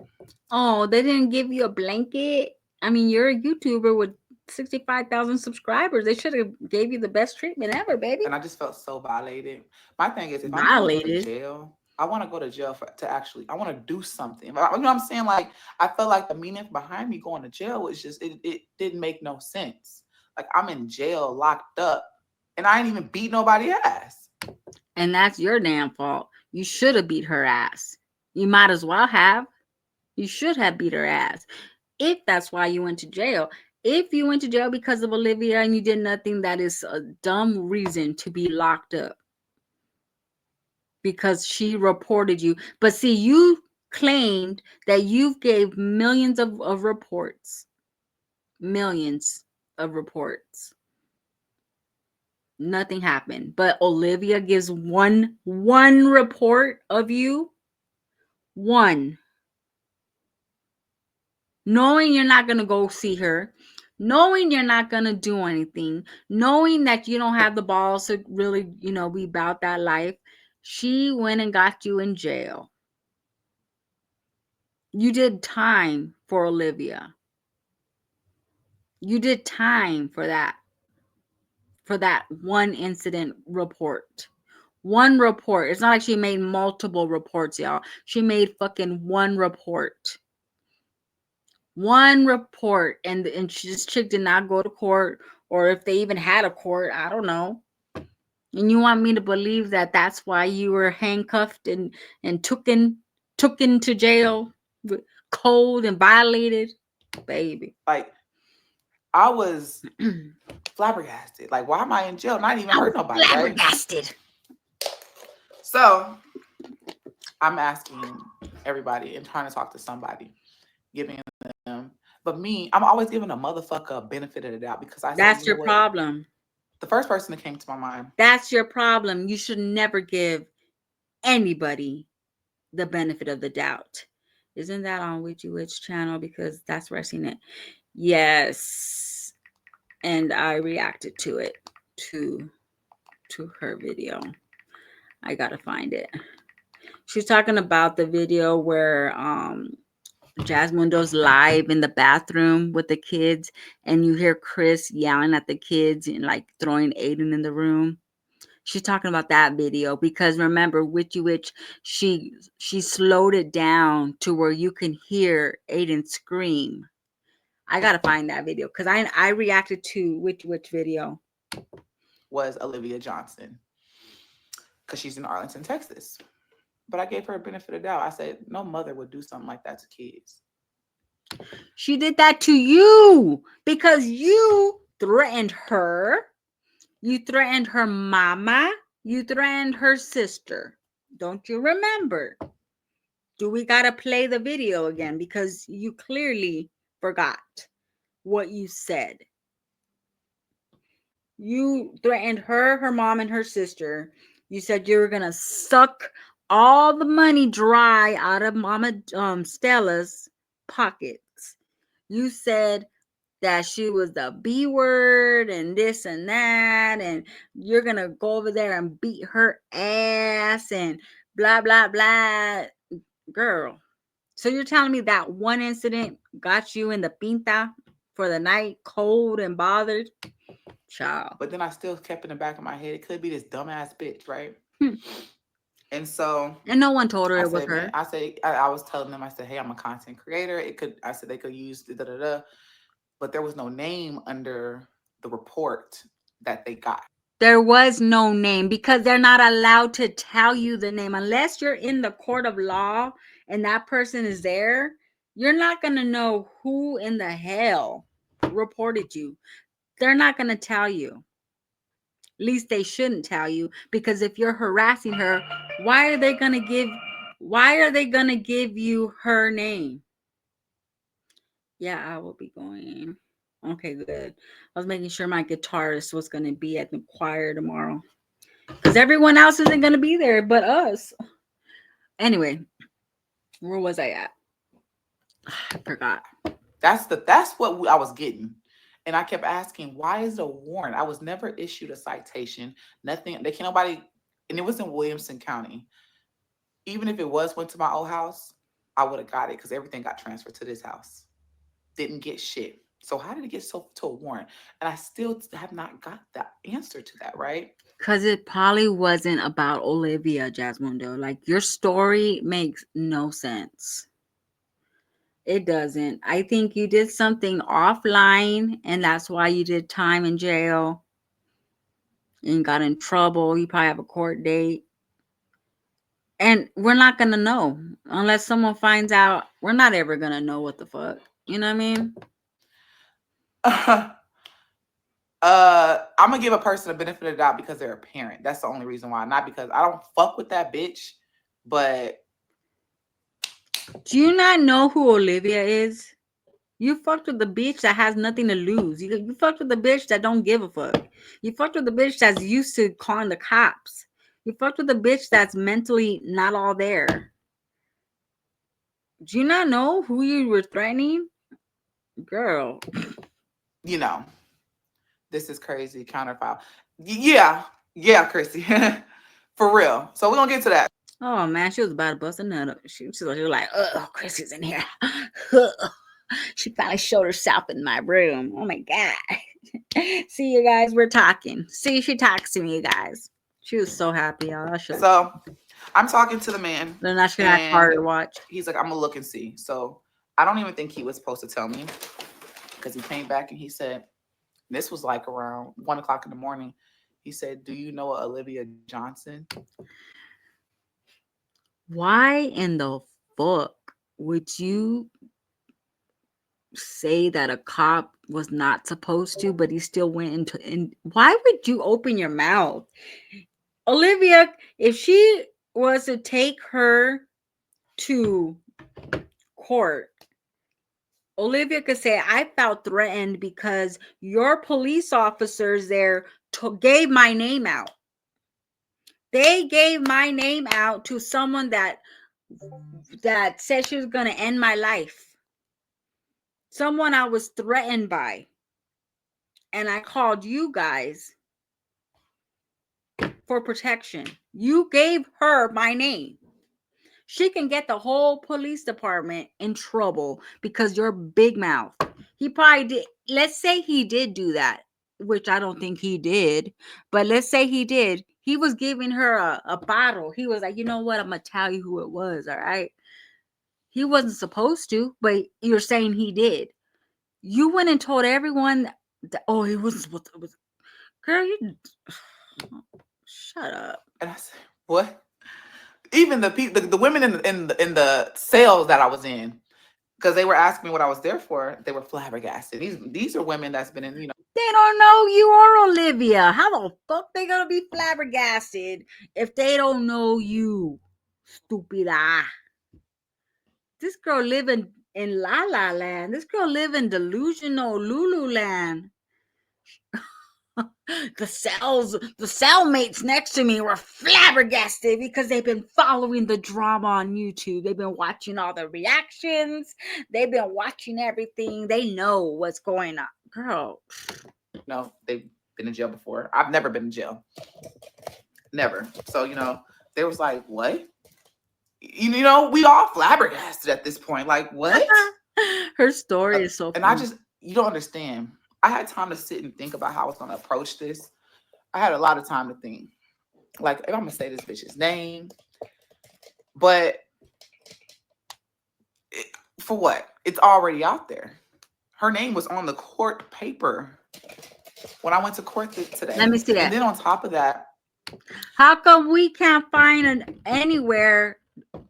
Oh, they didn't give you a blanket? I mean, you're a YouTuber with 65,000 subscribers. They should have gave you the best treatment ever, baby. And I just felt so violated. My thing is, if I'm gonna go to Violated. jail, I want to go to jail to actually, I want to do something. You know what I'm saying? Like, I felt like the meaning behind me going to jail was just, it didn't make no sense. Like, I'm in jail, locked up, and I ain't even beat nobody ass. And that's your damn fault. You should have beat her ass. You might as well have. You should have beat her ass. If that's why you went to jail. If you went to jail because of Olivia and you did nothing, that is a dumb reason to be locked up. Because she reported you. But see, you claimed that you gave millions of reports. Millions of reports. Nothing happened. But Olivia gives one report of you. One. Knowing you're not going to go see her, knowing you're not going to do anything, knowing that you don't have the balls to really, be about that life, she went and got you in jail. You did time for Olivia. You did time for that one incident report. One report. It's not like she made multiple reports, y'all. She made fucking one report. One report, and this chick did not go to court, or if they even had a court, I don't know. And you want me to believe that that's why you were handcuffed and took into jail, cold and violated, baby. Like, I was flabbergasted. Like, why am I in jail? Not even hurt nobody, flabbergasted. Right? So I'm asking everybody and trying to talk to somebody, giving them. But me, I'm always giving a motherfucker a benefit of the doubt because that's your problem. The first person that came to my mind. That's your problem. You should never give anybody the benefit of the doubt. Isn't that on witchy channel? Because that's where I seen it. Yes. And I reacted to it, to her video. I gotta find it. She's talking about the video where Jasmundo's live in the bathroom with the kids, and you hear Chris yelling at the kids and like throwing Aiden in the room. She's talking about that video because remember, Witchy Witch, she slowed it down to where you can hear Aiden scream. I gotta find that video because I reacted to which video was Olivia Johnson because she's in Arlington, Texas. But I gave her a benefit of doubt. I said no mother would do something like that to kids. She did that to you because you threatened her. You threatened her mama. You threatened her sister. Don't you remember? Do we gotta play the video again? Because you clearly forgot what you said. You threatened her mom, and her sister. You said you were gonna suck all the money dry out of Mama Stella's pockets. You said that she was the B word and this and that, and you're gonna go over there and beat her ass and blah blah blah. Girl, so you're telling me that one incident got you in the pinta for the night, cold and bothered? Child. But then I still kept in the back of my head, it could be this dumbass bitch, right? And so, and no one told her it was her. I was telling them, I said, hey, I'm a content creator. I said they could use but there was no name under the report that they got. There was no name because they're not allowed to tell you the name unless you're in the court of law and that person is there. You're not going to know who in the hell reported you. They're not going to tell you. At least they shouldn't tell you, because if you're harassing her, why are they going to give you her name? Yeah, I will be going. Okay, good. I was making sure my guitarist was going to be at the choir tomorrow because everyone else isn't going to be there but us. Anyway, where was I at? I forgot. That's what I was getting. And I kept asking, why is it a warrant? I was never issued a citation. Nothing. They can't nobody. And it was in Williamson County. Even if it went to my old house, I would have got it because everything got transferred to this house. Didn't get shit. So how did it get so to a warrant? And I still have not got the answer to that, right? Because it probably wasn't about Olivia, Jasmundo. Like, your story makes no sense. It doesn't. I think you did something offline, and that's why you did time in jail and got in trouble. You probably have a court date. And we're not going to know unless someone finds out. We're not ever going to know what the fuck. You know what I mean? I'm gonna give a person a benefit of the doubt because they're a parent. That's the only reason why. Not because I don't fuck with that bitch, but Do you not know who Olivia is? You fucked with the bitch that has nothing to lose. You fucked with the bitch that don't give a fuck. You fucked with the bitch that's used to calling the cops. You fucked with the bitch that's mentally not all there. Do you not know who you were threatening? Girl. you know, this is crazy. Counterfile. Yeah, Chrissy. For real. So we're gonna get to that. Oh man, she was about to bust a nut up. She was like, oh, Chrissy's in here. She finally showed herself in my room. Oh my God. See, you guys, we're talking. See, she talks to me, you guys. She was so happy, y'all. So I'm talking to the man. Then I should have Carter watch. He's like, I'm gonna look and see. So I don't even think he was supposed to tell me because he came back and he said, this was like around 1:00 in the morning. He said, do you know Olivia Johnson? Why in the fuck would you say that a cop was not supposed to, but he still went into? And why would you open your mouth? Olivia, if she was to take her to court, Olivia could say, I felt threatened because your police officers there gave my name out. They gave my name out to someone that said she was going to end my life. Someone I was threatened by. And I called you guys for protection. You gave her my name. She can get the whole police department in trouble because you're big mouth. He probably did. Let's say he did do that, which I don't think he did. But let's say he did. He was giving her a bottle. He was like, you know what? I'm going to tell you who it was. All right. He wasn't supposed to, but you're saying he did. You went and told everyone that, oh, he wasn't supposed to. Girl, you shut up. And I said, what? Even the people, the women in the sales that I was in, because they were asking me what I was there for, they were flabbergasted. These are women that's been in, They don't know you are Olivia. How the fuck they gonna be flabbergasted if they don't know you? Stupid ah. This girl live in La La Land. This girl live in delusional Lululand. The cellmates next to me were flabbergasted because they've been following the drama on YouTube. They've been watching all the reactions. They've been watching everything. They know what's going on. Girl. No, they've been in jail before. I've never been in jail. Never. So, they was like, what? We all flabbergasted at this point. Like, what? Her story is so funny. And you don't understand. I had time to sit and think about how I was going to approach this. I had a lot of time to think. Like, if I'm going to say this bitch's name. But for what? It's already out there. Her name was on the court paper when I went to court today. Let me see that. And then on top of that. How come we can't find anywhere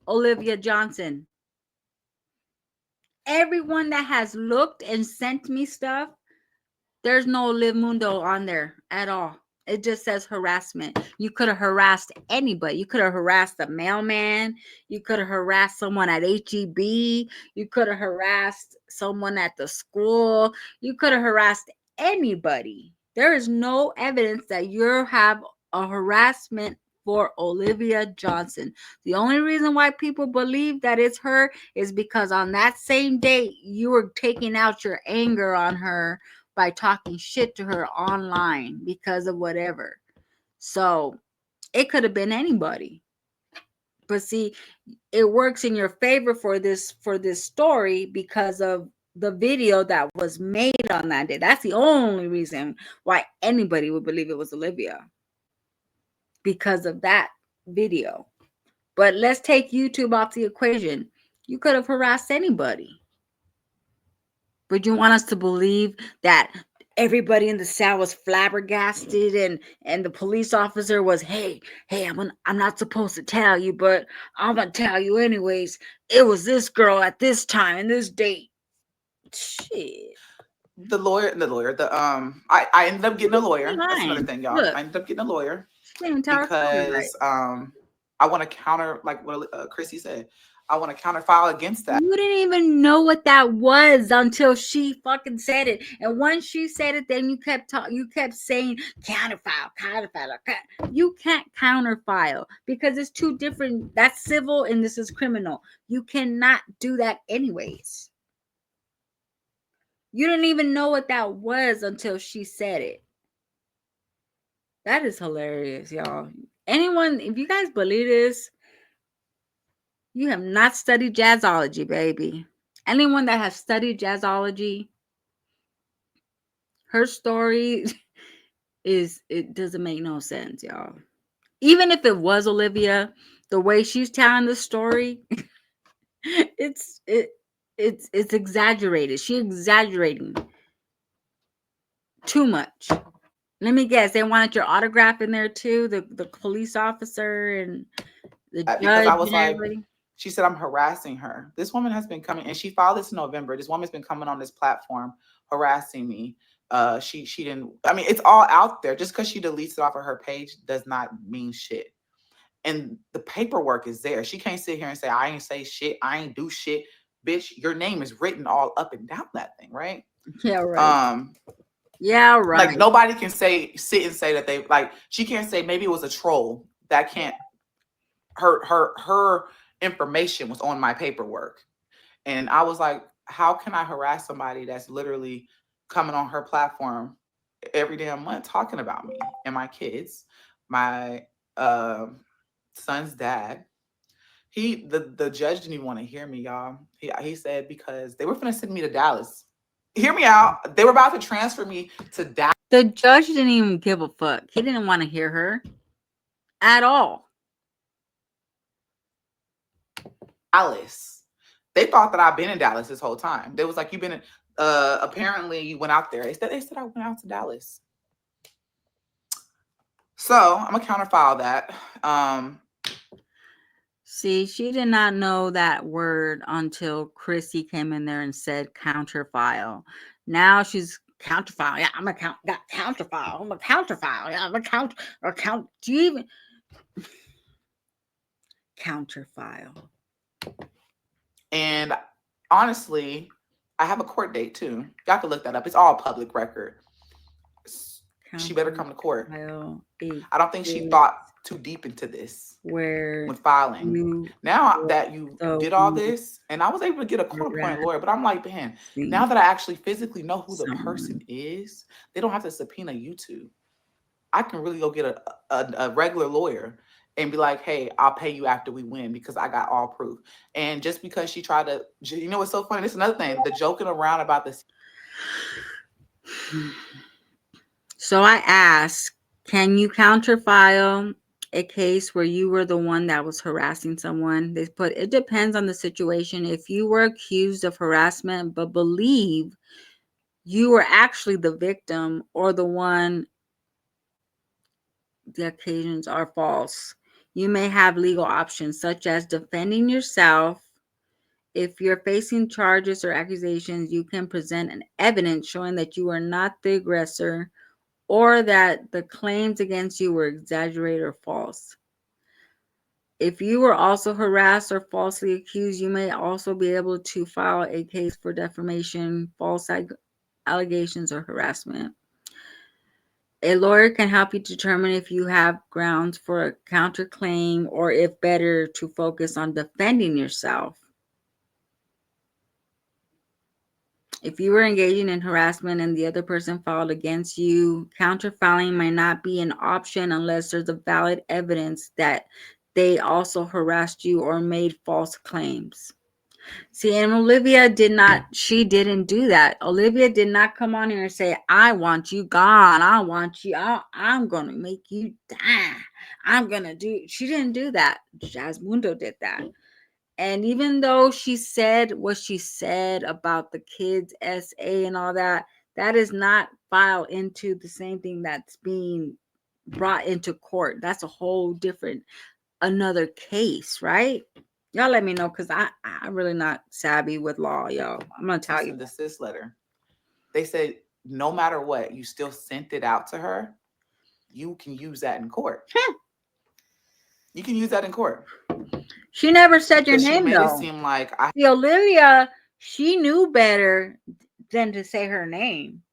Olivia Johnson? Everyone that has looked and sent me stuff, there's no Livmundo on there at all. It just says harassment. You could have harassed anybody. You could have harassed a mailman. You could have harassed someone at HEB. You could have harassed someone at the school. You could have harassed anybody. There is no evidence that you have a harassment for Olivia Johnson. The only reason why people believe that it's her is because on that same day you were taking out your anger on her by talking shit to her online because of whatever. So it could have been anybody. But see, it works in your favor for this story because of the video that was made on that day. That's the only reason why anybody would believe it was Olivia, because of that video. But let's take YouTube off the equation. You could have harassed anybody. But you want us to believe that everybody in the cell was flabbergasted, and the police officer was, hey, I'm not supposed to tell you, but I'm gonna tell you anyways. It was this girl at this time and this date. Shit. The lawyer, I ended up getting a lawyer. That's another thing, y'all. Look, I ended up getting a lawyer she didn't tell her story right. because I want to counter, like what Chrissy said. I want to counterfile against that. You didn't even know what that was until she fucking said it. And once she said it, then you kept saying counterfile. You can't counterfile because it's two different. That's civil and this is criminal. You cannot do that anyways. You didn't even know what that was until she said it. That is hilarious, y'all. Anyone, if you guys believe this, you have not studied jazzology, baby. Anyone that has studied jazzology, her story it doesn't make no sense, y'all. Even if it was Olivia, the way she's telling the story, it's exaggerated. She's exaggerating too much. Let me guess, they wanted your autograph in there too, the police officer and the judge. Because I was and like, everybody. She said I'm harassing her. This woman has been coming, and she filed this in November. This woman's been coming on this platform harassing me. She didn't. I mean, it's all out there. Just because she deletes it off of her page does not mean shit. And the paperwork is there. She can't sit here and say I ain't say shit. I ain't do shit, bitch. Your name is written all up and down that thing, right? Yeah, right. Yeah, right. Like nobody can sit and say that they like. She can't say maybe it was a troll. That can't. Her information was on my paperwork. And I was like, how can I harass somebody that's literally coming on her platform every damn month talking about me and my kids, my son's dad? The judge didn't even want to hear me, y'all. He said because they were going to send me to Dallas. Hear me out. They were about to transfer me to Dallas. The judge didn't even give a fuck. He didn't want to hear her at all. Dallas. They thought that I've been in Dallas this whole time. They was like, you've been in, apparently you went out there. They said I went out to Dallas. So I'm gonna counterfile that. See, she did not know that word until Chrissy came in there and said counterfile. Now she's counterfile. Yeah, I'm a counterfile. I'm a counterfile. Yeah, I'm a count. Do you even counterfile? And honestly, I have a court date too. Y'all can look that up. It's all public record. She better come to court. I don't think she thought too deep into this when filing. Now that you did all this, and I was able to get a court-appointed lawyer, but I'm like, man, now that I actually physically know who the person is, they don't have to subpoena YouTube. I can really go get a regular lawyer and be like, hey, I'll pay you after we win because I got all proof. And just because she tried to, you know what's so funny? This is another thing, the joking around about this. So I asked, can you counterfile a case where you were the one that was harassing someone? They put, it depends on the situation. If you were accused of harassment but believe you were actually the victim or the one, the occasions are false. You may have legal options such as defending yourself. If you're facing charges or accusations, you can present an evidence showing that you are not the aggressor or that the claims against you were exaggerated or false. If you were also harassed or falsely accused, you may also be able to file a case for defamation, false allegations, or harassment. A lawyer can help you determine if you have grounds for a counterclaim or if better to focus on defending yourself. If you were engaging in harassment and the other person filed against you, counterfiling might not be an option unless there's a valid evidence that they also harassed you or made false claims. See, and Olivia she didn't do that. Olivia did not come on here and say, I want you gone. I want you, I'm going to make you die. She didn't do that. Jasmundo did that. And even though she said what she said about the kids' SA and all that, that is not filed into the same thing that's being brought into court. That's a whole different, another case, right? Y'all let me know, because I'm really not savvy with law, y'all. I'm gonna tell you. The sis letter. They said no matter what, you still sent it out to her. You can use that in court. You can use that in court. She never said your name, she made though. It seem like See, Olivia, she knew better than to say her name.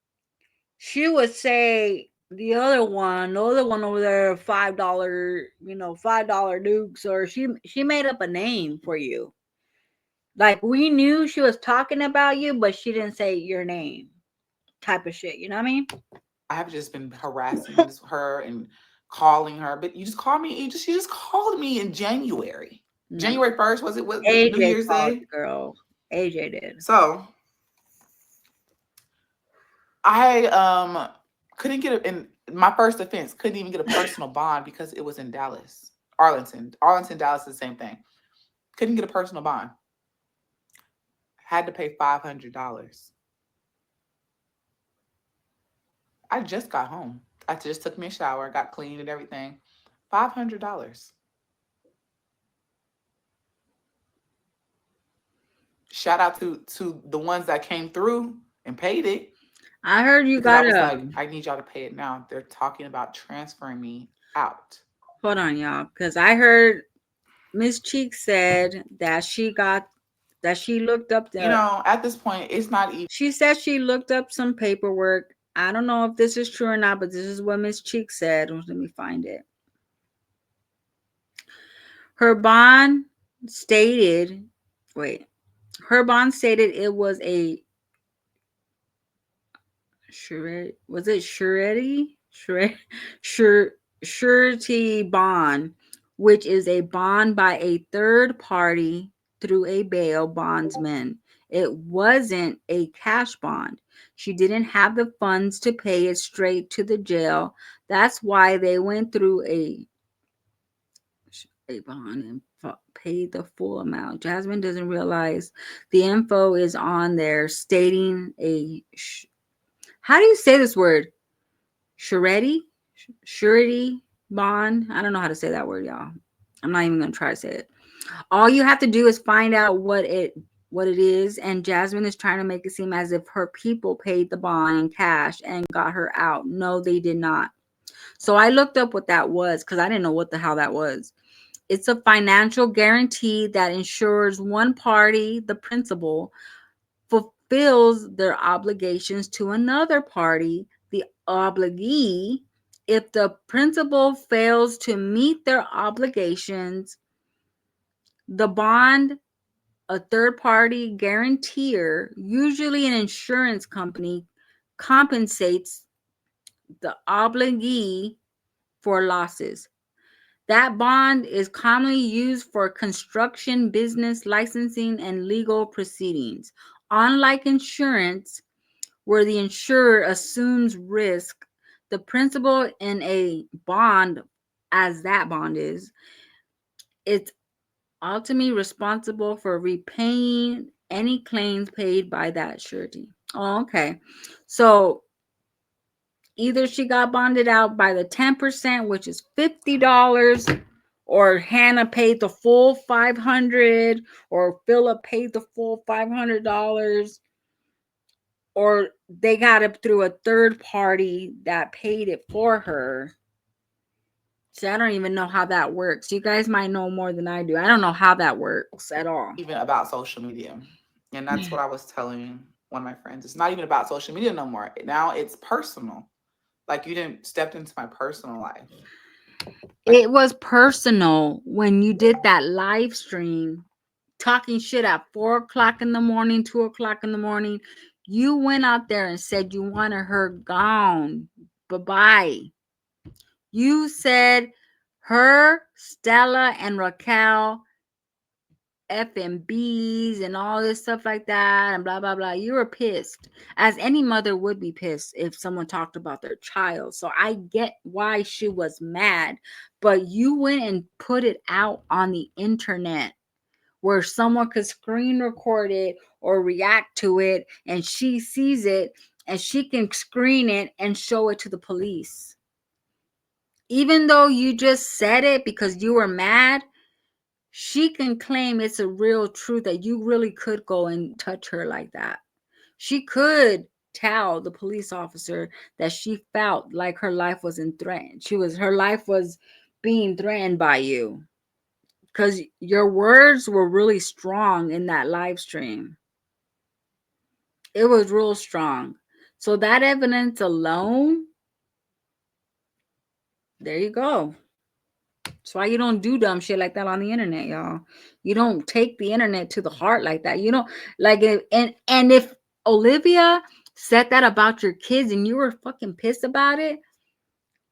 She would say the other one over there, $5, $5 dukes, or she made up a name for you. Like, we knew she was talking about you, but she didn't say your name, type of shit. You know what I mean? I have just been harassing her and calling her, but you just called me. You just called me in January. No. January 1st, was it? What, AJ New Year's Day? You, girl. AJ did. So I couldn't get in my first offense, couldn't even get a personal bond because it was in Dallas. Arlington, Dallas is the same thing. Couldn't get a personal bond. Had to pay $500. I just got home. I just took me a shower, got cleaned and everything. $500. Shout out to the ones that came through and paid it. I heard you got it. Like, I need y'all to pay it now. They're talking about transferring me out. Hold on, y'all, because I heard Miss Cheek said that she looked up the. At this point, it's not even. She said she looked up some paperwork. I don't know if this is true or not, but this is what Miss Cheek said. Let me find it. Her bond stated it was a surety bond, which is a bond by a third party through a bail bondsman. It wasn't a cash bond. She didn't have the funds to pay it straight to the jail. That's why they went through a bond and paid the full amount. Jasmine doesn't realize the info is on there stating how do you say this word? Surety bond. I don't know how to say that word, y'all. I'm not even gonna try to say it. All you have to do is find out what it is, and Jasmine is trying to make it seem as if her people paid the bond in cash and got her out. No, they did not. So I looked up what that was because I didn't know what the hell that was. It's a financial guarantee that ensures one party, the principal, fulfills their obligations to another party, the obligee. If the principal fails to meet their obligations, the bond, a third party guarantor, usually an insurance company, compensates the obligee for losses. That bond is commonly used for construction, business, licensing, and legal proceedings. Unlike insurance, where the insurer assumes risk, the principal in a bond, as that bond is, it's ultimately responsible for repaying any claims paid by that surety. Oh, okay. So either she got bonded out by the 10%, which is $50, or Hannah paid the full $500, or Philip paid the full $500, or they got it through a third party that paid it for her. So I don't even know how that works. You guys might know more than I do. I don't know how that works at all. Even about social media. And that's what I was telling one of my friends. It's not even about social media no more. Now it's personal. Like, you didn't step into my personal life. It was personal when you did that live stream talking shit at 4 o'clock in the morning, 2 o'clock in the morning. You went out there and said you wanted her gone. Bye-bye. You said her, Stella, and Raquel FMBs and all this stuff like that and blah blah blah. You were pissed, as any mother would be pissed if someone talked about their child. So I get why she was mad, but you went and put it out on the internet where someone could screen record it or react to it, and she sees it and she can screen it and show it to the police. Even though you just said it because you were mad, she can claim it's a real truth that you really could go and touch her like that. She could tell the police officer that she felt like her life was in threat. Her life was being threatened by you because your words were really strong in that live stream. It was real strong. So that evidence alone, there you go. That's why you don't do dumb shit like that on the internet, y'all. You don't take the internet to the heart like that. You don't like it. And if Olivia said that about your kids and you were fucking pissed about it,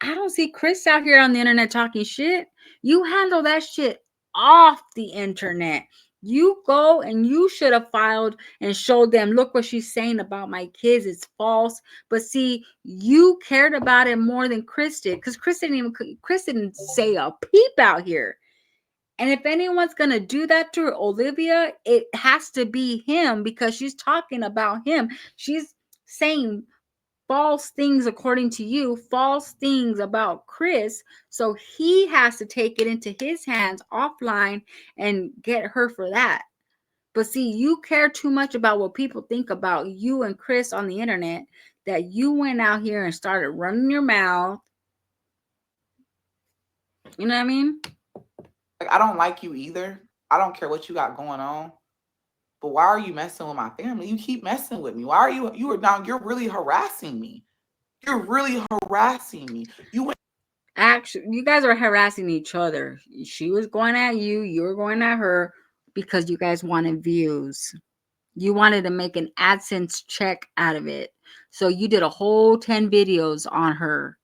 I don't see Chris out here on the internet talking shit. You handle that shit off the internet. You go and you should have filed and showed them, look what she's saying about my kids. It's false. But see, you cared about it more than Chris did, because Chris didn't say a peep out here. And if anyone's gonna do that to Olivia, it has to be him, because she's talking about him. She's saying false things according to you, false things about Chris. So he has to take it into his hands offline and get her for that. But see, you care too much about what people think about you and Chris on the internet that you went out here and started running your mouth. You know what I mean? Like, I don't like you either. I don't care what you got going on. But why are you messing with my family? You keep messing with me. Why are you're really harassing me. You're really harassing me. Actually, you guys are harassing each other. She was going at you, you were going at her because you guys wanted views. You wanted to make an AdSense check out of it. So you did a whole 10 videos on her.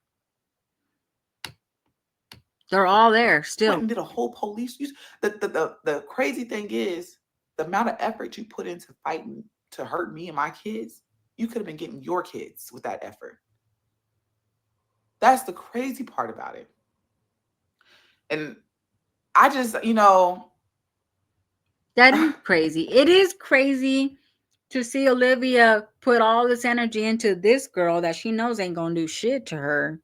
They're all there still. Went and did a whole police use. The crazy thing is, the amount of effort you put into fighting to hurt me and my kids, you could have been getting your kids with that effort. That's the crazy part about it. And I just, that is crazy. It is crazy to see Olivia put all this energy into this girl that she knows ain't gonna do shit to her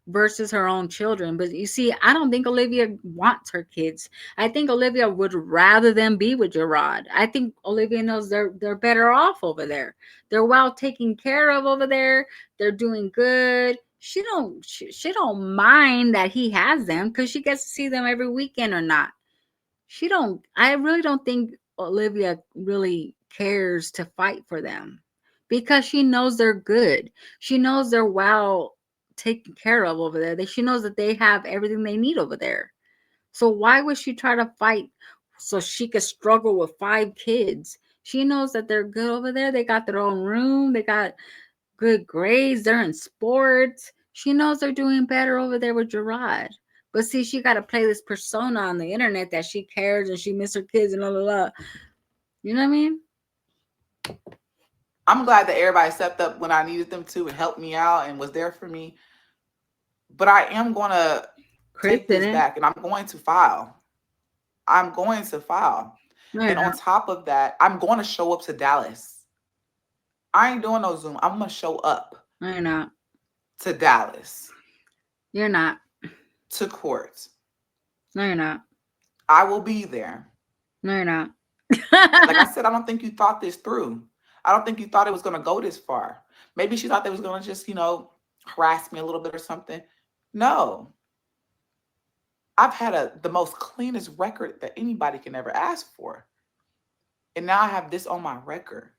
versus her own children. But you see, I don't think Olivia wants her kids. I think Olivia would rather them be with Gerard. I think Olivia knows they're better off over there. They're well taken care of over there. They're doing good. She don't mind that he has them because she gets to see them every weekend or not. I really don't think Olivia really cares to fight for them because she knows they're good. She knows they're well taken care of over there. She knows that they have everything they need over there. So why would she try to fight so she could struggle with 5 kids? She knows that they're good over there. They got their own room. They got good grades. They're in sports. She knows they're doing better over there with Gerard. But see, she got to play this persona on the internet that she cares and she misses her kids and blah, blah, blah. You know what I mean? I'm glad that everybody stepped up when I needed them to and helped me out and was there for me. But I am going to take this back, and I'm going to file. No, and on top of that, I'm going to show up to Dallas. I ain't doing no Zoom. I'm going to show up. No, you're not. To Dallas. You're not. To court. No, you're not. I will be there. No, you're not. Like I said, I don't think you thought this through. I don't think you thought it was going to go this far. Maybe she thought they was going to just, harass me a little bit or something. No. I've had the most cleanest record that anybody can ever ask for. And now I have this on my record.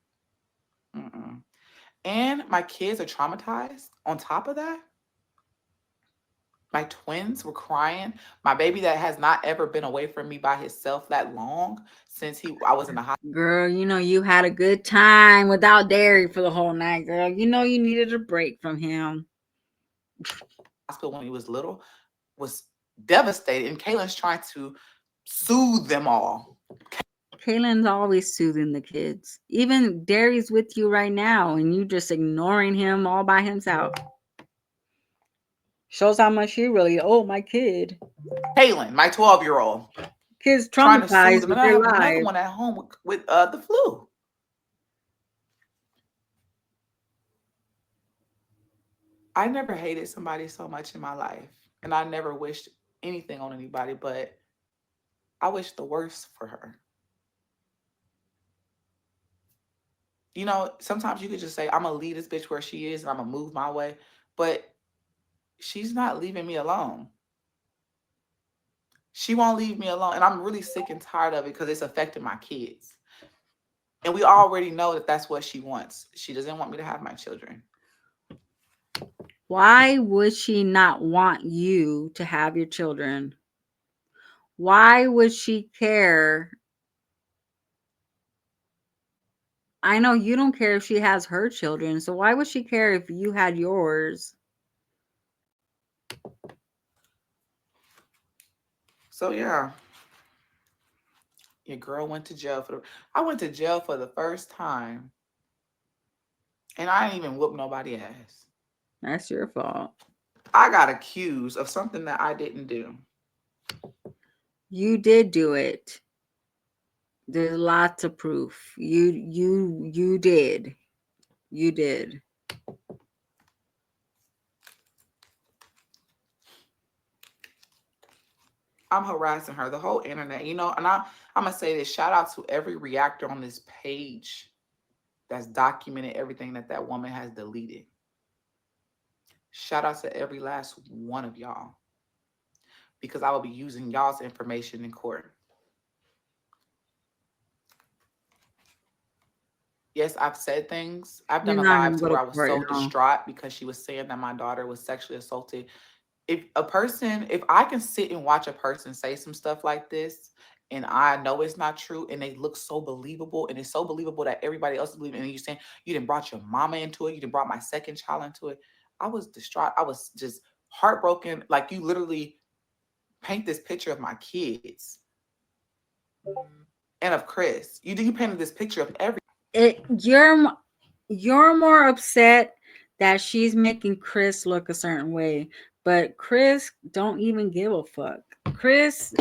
And my kids are traumatized on top of that. My twins were crying. My baby that has not ever been away from me by himself that long since I was in the Girl, you know you had a good time without Derry for the whole night, girl. You know you needed a break from him. hospital when he was little, was devastated. And Kaylin's trying to soothe them all. Kaylin's always soothing the kids. Even Derry's with you right now, and you just ignoring him all by himself. Shows how much you really owe my kid. Kaylin, my 12-year-old, Kids trying to soothe traumatized them. And with I their have another lives. one at home with the flu. I never hated somebody so much in my life. And I never wished anything on anybody, but I wish the worst for her. You know, sometimes you could just say, I'm going to leave this bitch where she is and I'm going to move my way. But she's not leaving me alone. She won't leave me alone. And I'm really sick and tired of it because it's affecting my kids. And we already know that that's what she wants. She doesn't want me to have my children. Why would she not want you to have your children? Why would she care? I know you don't care if she has her children, so why would she care if you had yours? So yeah, your girl went to jail I went to jail for the first time. And I didn't even whoop nobody ass. That's your fault. I got accused of something that I didn't do. You did do it. There's lots of proof. You did. You did. I'm harassing her, the whole internet, you know, and I'm gonna say this, shout out to every reactor on this page that's documented everything that woman has deleted. Shout out to every last one of y'all, because I will be using y'all's information in court. Yes, I've said things. I've You're done a not live gonna to go to where I was court, so no. distraught because she was saying that my daughter was sexually assaulted. If I can sit and watch a person say some stuff like this and I know it's not true and they look so believable and it's so believable that everybody else is believing, and you're saying you didn't brought your mama into it, you didn't brought my second child into it. I was distraught. I was just heartbroken. Like, you literally paint this picture of my kids and of Chris. You painted this picture of every. It you're more upset that she's making Chris look a certain way, but Chris don't even give a fuck. Chris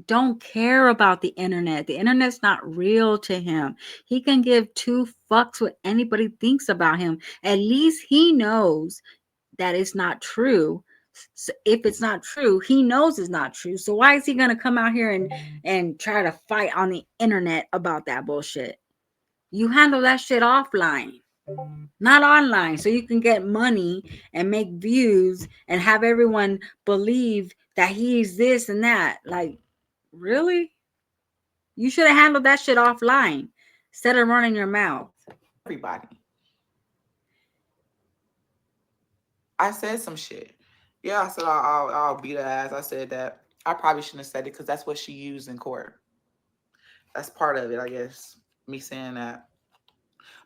don't care about the internet. The internet's not real to him. He can give two fucks what anybody thinks about him. At least he knows that it's not true. So if it's not true, he knows it's not true. So why is he gonna come out here and try to fight on the internet about that bullshit? You handle that shit offline, not online, so you can get money and make views and have everyone believe that he's this and that. Like, really? You should have handled that shit offline instead of running your mouth. Everybody. I said some shit. Yeah, I said I'll beat her ass. I said that. I probably shouldn't have said it because that's what she used in court. That's part of it, I guess. Me saying that.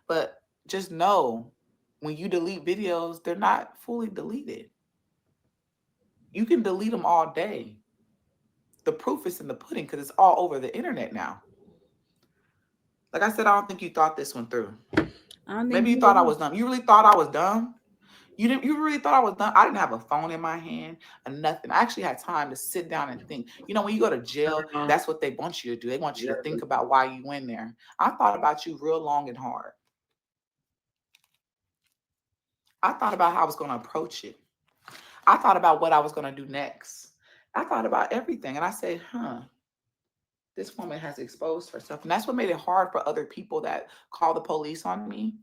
But just know, when you delete videos, they're not fully deleted. You can delete them all day. The proof is in the pudding because it's all over the internet now. Like I said, I don't think you thought this one through. I don't think Maybe you you thought I did. was dumb. You really thought I was dumb? You really thought I was done? I didn't have a phone in my hand or nothing. I actually had time to sit down and think. You know, when you go to jail, that's what they want you to do. They want you to think about why you went there. I thought about you real long and hard. I thought about how I was going to approach it. I thought about what I was going to do next. I thought about everything. And I said, this woman has exposed herself. And that's what made it hard for other people that call the police on me.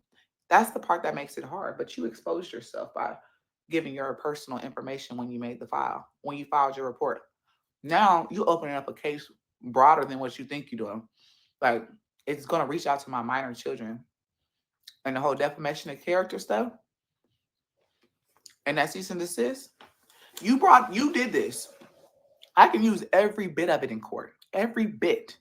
That's the part that makes it hard. But you exposed yourself by giving your personal information when you made the file, when you filed your report. Now you opening up a case broader than what you think you're doing. Like, it's going to reach out to my minor children. And the whole defamation of character stuff and that cease and desist, You did this. I can use every bit of it in court. Every bit.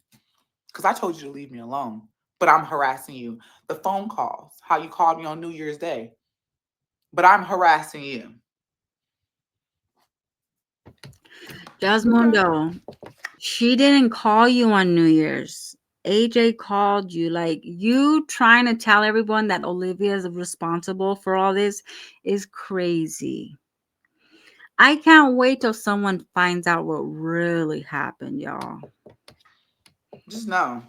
Because I told you to leave me alone. But I'm harassing you. The phone calls, how you called me on New Year's Day. But I'm harassing you. Jasmundo, she didn't call you on New Year's. AJ called you. Like, you trying to tell everyone that Olivia is responsible for all this is crazy. I can't wait till someone finds out what really happened, y'all. Just know.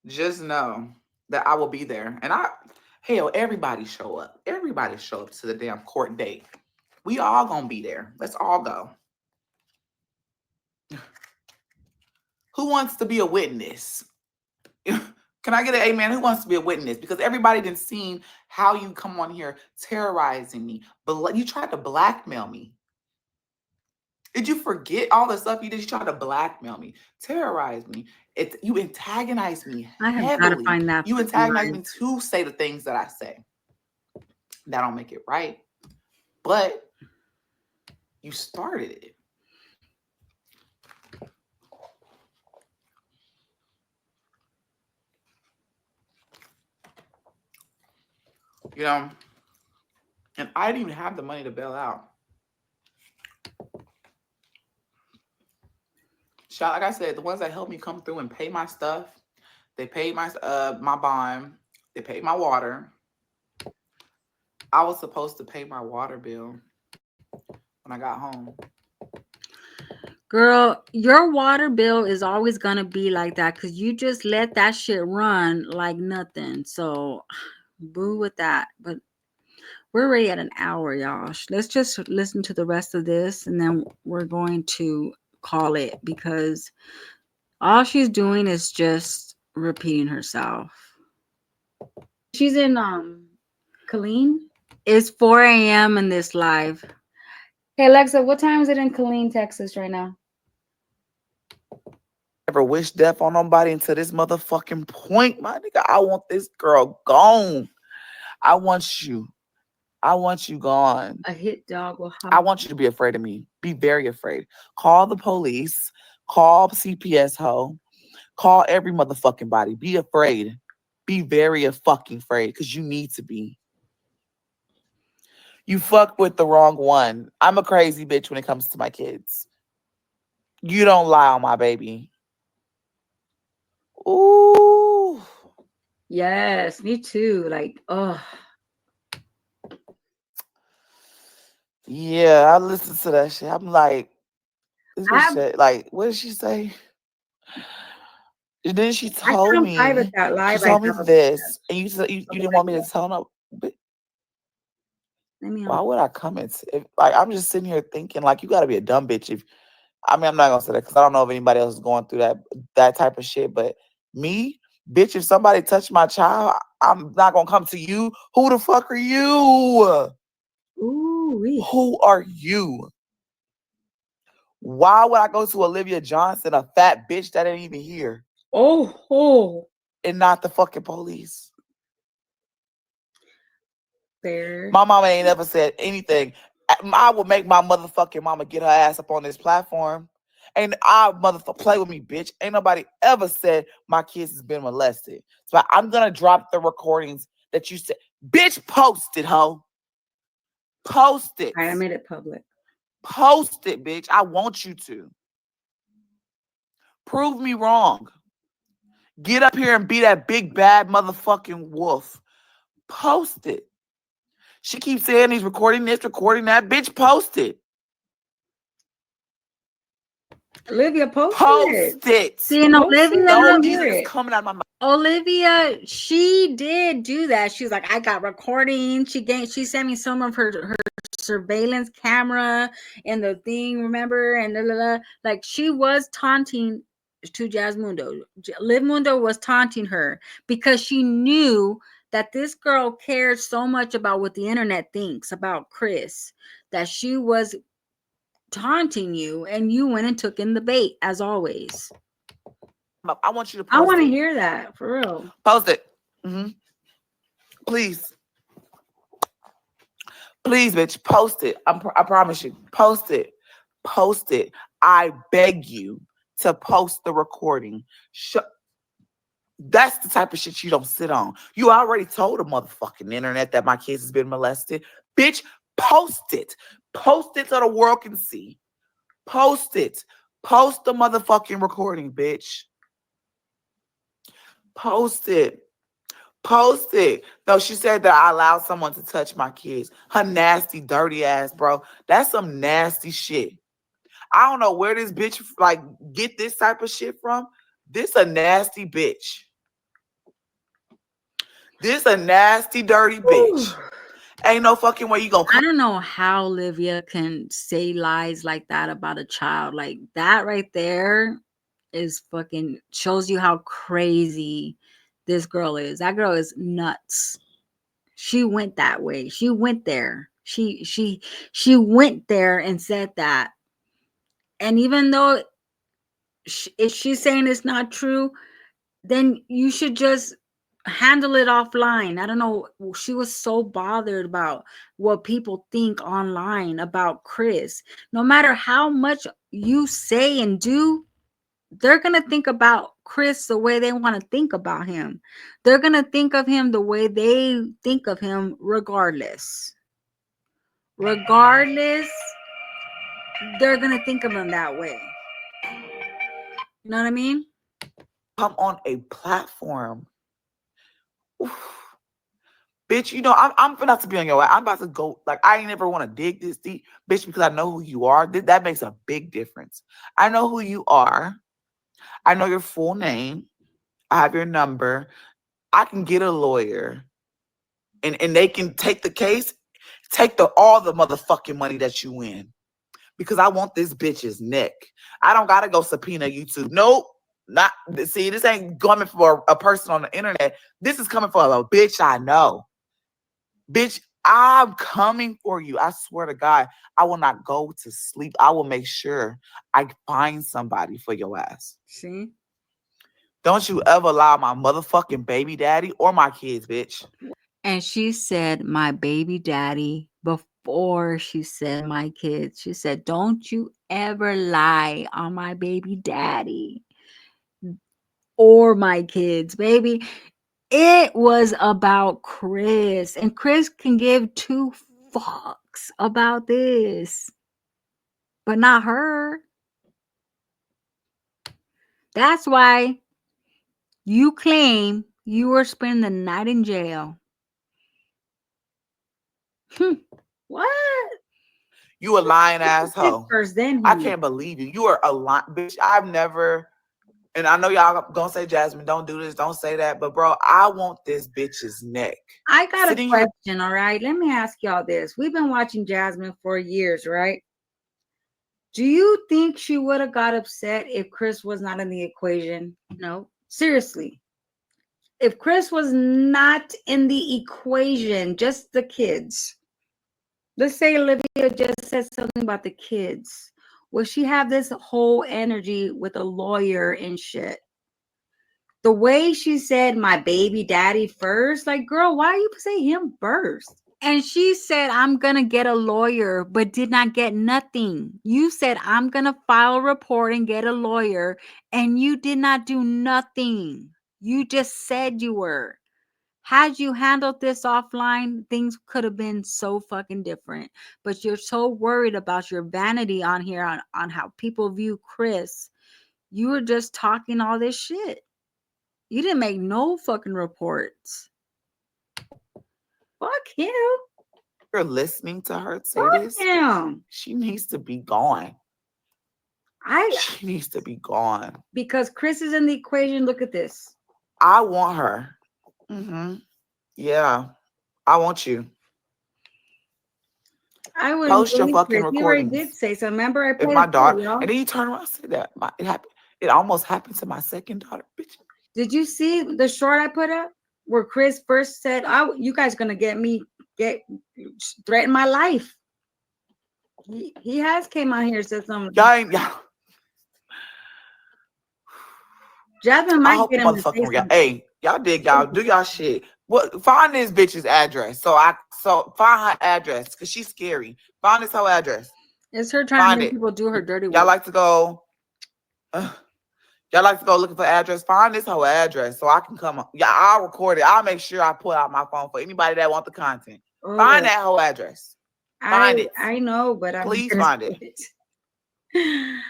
Just know that I will be there. And hell, everybody show up. Everybody show up to the damn court date. We all gonna be there. Let's all go. Who wants to be a witness? Can I get an amen? Who wants to be a witness? Because everybody didn't see how you come on here terrorizing me. But you tried to blackmail me. Did you forget all the stuff you did? You tried to blackmail me, terrorize me. You antagonize me I have got to heavily. find that. You antagonize me to say the things that I say. That don't make it right. But you started it. You know, and I didn't even have the money to bail out. Like I said, the ones that helped me come through and pay my stuff, they paid my bond, they paid my water. I was supposed to pay my water bill when I got home. Girl, your water bill is always going to be like that because you just let that shit run like nothing. So, boo with that. But we're already at an hour, y'all. Let's just listen to the rest of this and then we're going to call it because all she's doing is just repeating herself. She's in Killeen. It's 4 a.m. in this live. Hey Alexa, what time is it in Killeen, Texas right now? Never wish death on nobody until this motherfucking point, my nigga. I want this girl gone. I want you gone. A hit dog will hop. I want you to be afraid of me. Be very afraid. Call the police. Call CPS ho. Call every motherfucking body. Be afraid. Be very fucking afraid because you need to be. You fuck with the wrong one. I'm a crazy bitch when it comes to my kids. You don't lie on my baby. Ooh. Yes, me too. Like, oh. Yeah, I listened to that shit. I'm like, this bitch said, like, what did she say? And then she told me, she told me this, and you said you didn't want me to tell no. But why would I comment? Like, I'm just sitting here thinking, like, you got to be a dumb bitch. I'm not gonna say that because I don't know if anybody else is going through that type of shit. But me, bitch, if somebody touched my child, I'm not gonna come to you. Who the fuck are you? Ooh, who are you? Why would I go to Olivia Johnson, a fat bitch that ain't even here? Oh. And not the fucking police. Fair. My mama ain't ever said anything. I would make my motherfucking mama get her ass up on this platform. And I motherfucker play with me, bitch. Ain't nobody ever said my kids has been molested. So I'm gonna drop the recordings that you said. Bitch, post it, ho. Post it. I made it public. Post it, bitch. I want you to. Prove me wrong. Get up here and be that big bad motherfucking wolf. Post it. She keeps saying he's recording this, recording that. Bitch, post it. Olivia, post it. See, and Olivia, no, Jesus coming out of my mouth. Olivia, she did do that. She was like, I got recording. She sent me some of her surveillance camera and the thing, remember? And like she was taunting to Jasmundo. Livmundo was taunting her because she knew that this girl cared so much about what the internet thinks about Chris that she was taunting you, and you went and took in the bait as always. I want you to post I want to hear that for real. Post it. Please. Please, bitch, post it. I promise you. Post it. Post it. I beg you to post the recording. That's the type of shit you don't sit on. You already told the motherfucking internet that my kids has been molested. Bitch, post it. Post it so the world can see. Post it. Post the motherfucking recording, bitch. Post it. Post it. No, she said that I allowed someone to touch my kids. Her nasty, dirty ass, bro. That's some nasty shit. I don't know where this bitch like get this type of shit from. This a nasty bitch. This a nasty, dirty bitch. Ain't no fucking way you gonna I don't know how Olivia can say lies like that about a child. Like that right there is fucking shows you how crazy this girl is. That girl is nuts. She went that way. She went there. She went there and said that. And even though if she's saying it's not true, then you should just handle it offline. I don't know. She was so bothered about what people think online about Chris. No matter how much you say and do, they're going to think about Chris the way they want to think about him. They're going to think of him the way they think of him regardless. Regardless, they're going to think of him that way. You know what I mean? come on a platform? Oof. Bitch, you know, I'm about to be on your ass. I'm about to go, like, I ain't never want to dig this deep, bitch, because I know who you are. That makes a big difference. I know who you are. I know your full name. I have your number. I can get a lawyer. And they can take the case, take all the motherfucking money that you win. Because I want this bitch's neck. I don't gotta go subpoena YouTube. Nope. Not see, this ain't coming for a person on the internet. This is coming for a bitch I know. Bitch, I'm coming for you. I swear to God, I will not go to sleep. I will make sure I find somebody for your ass. See? Don't you ever allow my motherfucking baby daddy or my kids, bitch. And she said, my baby daddy, before she said my kids. She said, don't you ever lie on my baby daddy or my kids, baby. It was about Chris, and Chris can give two fucks about this, but not her. That's why you claim you were spending the night in jail. What? You a lying asshole. First, then I can't believe you. You are a lying bitch. I've never, and I know y'all gonna say, Jasmine, don't do this, don't say that, but bro, I want this bitch's neck. I got a question, all right? Let me ask y'all this. We've been watching Jasmine for years, right? Do you think she would have got upset if Chris was not in the equation? No. Seriously. If Chris was not in the equation, just the kids. Let's say Olivia just said something about the kids. Will she have this whole energy with a lawyer and shit? The way she said my baby daddy first, like, girl, why you say him first? And she said, I'm going to get a lawyer, but did not get nothing. You said, I'm going to file a report and get a lawyer, and you did not do nothing. You just said you were. Had you handled this offline, things could have been so fucking different. But you're so worried about your vanity on here, on how people view Chris. You were just talking all this shit. You didn't make no fucking reports. Fuck him. You're listening to her say Fuck this. him. She needs to be gone. She needs to be gone. Because Chris is in the equation. Look at this. I want her. Yeah. I want you. I would post your fucking recordings. He did say so. Remember, I played my daughter, and then you turn around and say that it happened. It almost happened to my second daughter, bitch. Did you see the short I put up where Chris first said, "Oh, you guys gonna threaten my life"? He has came out here and said something. Y'all. Jasmine might get him to say hey, y'all dig y'all, do y'all shit. Find this bitch's address. So find her address because she's scary. Find this whole address. It's her trying Find to make it. people do her dirty Y'all work. like to go. Y'all like to go looking for address? Find this whole address so I can come. Yeah, I'll record it. I'll make sure I pull out my phone for anybody that want the content. Find that whole address. Find it. I know, but I'm Please gonna find it. it.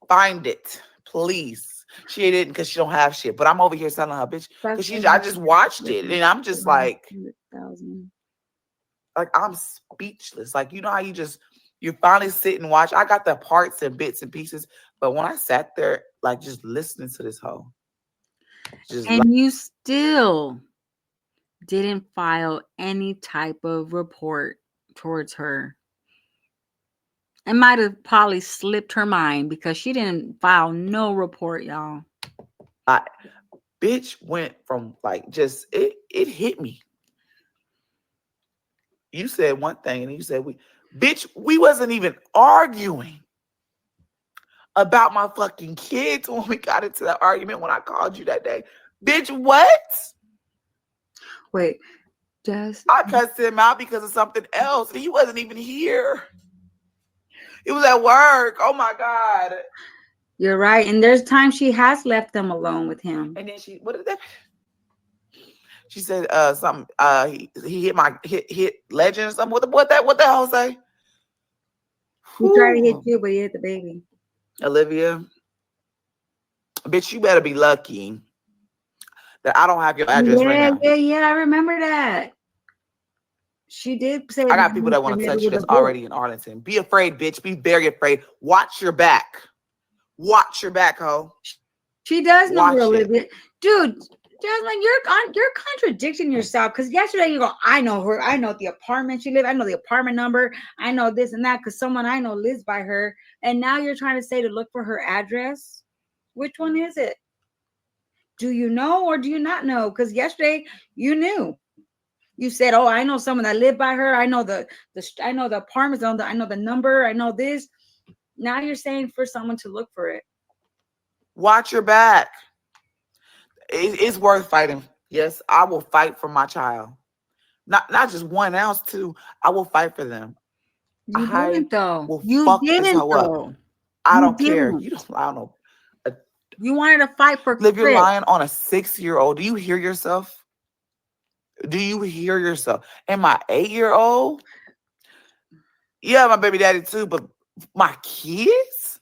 Find it, please. She didn't because she don't have shit. But I'm over here telling her, bitch, because I just watched it and I'm just like I'm speechless. Like, you know how you finally sit and watch. I got the parts and bits and pieces, but when I sat there, like, just listening to this whole, and you still didn't file any type of report towards her. It might have probably slipped her mind because she didn't file no report, y'all. Bitch went from like just it hit me. You said one thing and you said we wasn't even arguing about my fucking kids when we got into that argument when I called you that day. Bitch, what? Wait, I cussed him out because of something else. He wasn't even here. He was at work. Oh my God. You're right. And there's times she has left them alone with him. And then what did that? She said something. He hit legend or something. What the hell say? He tried to hit you, but he hit the baby. Olivia, bitch, you better be lucky that I don't have your address right now. Yeah. I remember that. She did say. I got people that want to touch you that's already in Arlington. Be afraid, bitch. Be very afraid. Watch your back. Watch your back, ho. She does know her, Olivia. Dude, Jasmine, you're contradicting yourself because yesterday you go, I know her. I know the apartment she lives. I know the apartment number. I know this and that because someone I know lives by her. And now you're trying to say to look for her address. Which one is it? Do you know or do you not know? Because yesterday you knew. You said, "Oh, I know someone that lived by her. I know the apartments on I know the number. I know this." Now you're saying for someone to look for it. Watch your back. It's worth fighting. Yes, I will fight for my child. Not just 1 ounce, too. I will fight for them. You didn't though. You didn't though. I don't care. I don't know. You wanted to fight for Liv, you're lying on a 6-year-old. Do you hear yourself? Do you hear yourself? And my 8-year-old? Yeah, my baby daddy too, but my kids?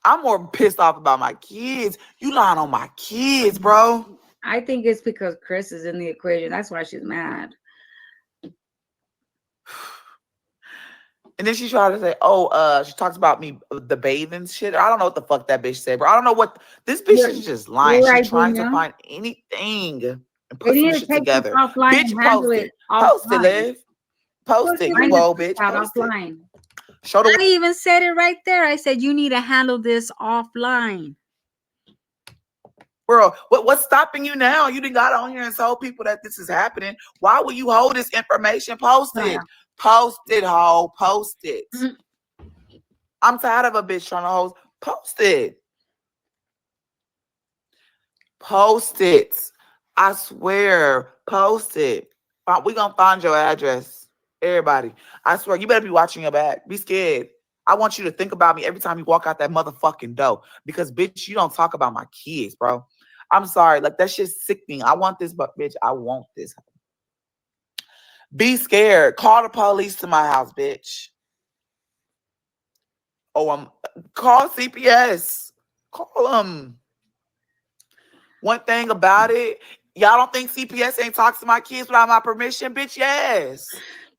I'm more pissed off about my kids. You lying on my kids, bro. I think it's because Chris is in the equation. That's why she's mad. And then she tried to say, she talks about me, the bathing shit. I don't know what the fuck that bitch said, bro. I don't know what this bitch is just lying. She's trying to find anything and put some shit together. Bitch, post it. Post it, Liv. Post it, you old bitch. Post offline. I even said it right there. I said you need to handle this offline. Bro, what's stopping you now? You done got on here and told people that this is happening. Why will you hold this information? Post it. Post it, ho. Post it. Mm-hmm. I'm tired of a bitch trying to hold. Post it. Post it. I swear. Post it. We're going to find your address. Everybody. I swear, you better be watching your back. Be scared. I want you to think about me every time you walk out that motherfucking door. Because, bitch, you don't talk about my kids, bro. I'm sorry. Like, that shit's sickening. I want this, but, bitch, I want this. Be scared. Call the police to my house, bitch. Call CPS. Call them. One thing about it, y'all don't think CPS ain't talks to my kids without my permission, bitch? Yes.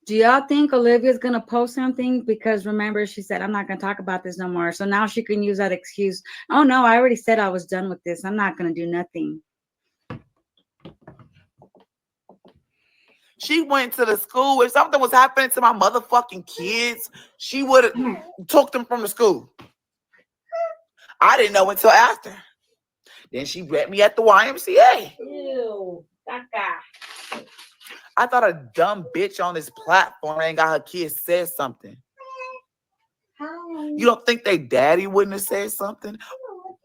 Do y'all think Olivia's going to post something? Because remember, she said, I'm not going to talk about this no more. So now she can use that excuse. Oh, no, I already said I was done with this. I'm not going to do nothing. She went to the school. If something was happening to my motherfucking kids, she would have took them from the school. I didn't know until after. Then she met me at the YMCA. Ew, caca. I thought a dumb bitch on this platform ain't got her kids said something. You don't think they daddy wouldn't have said something?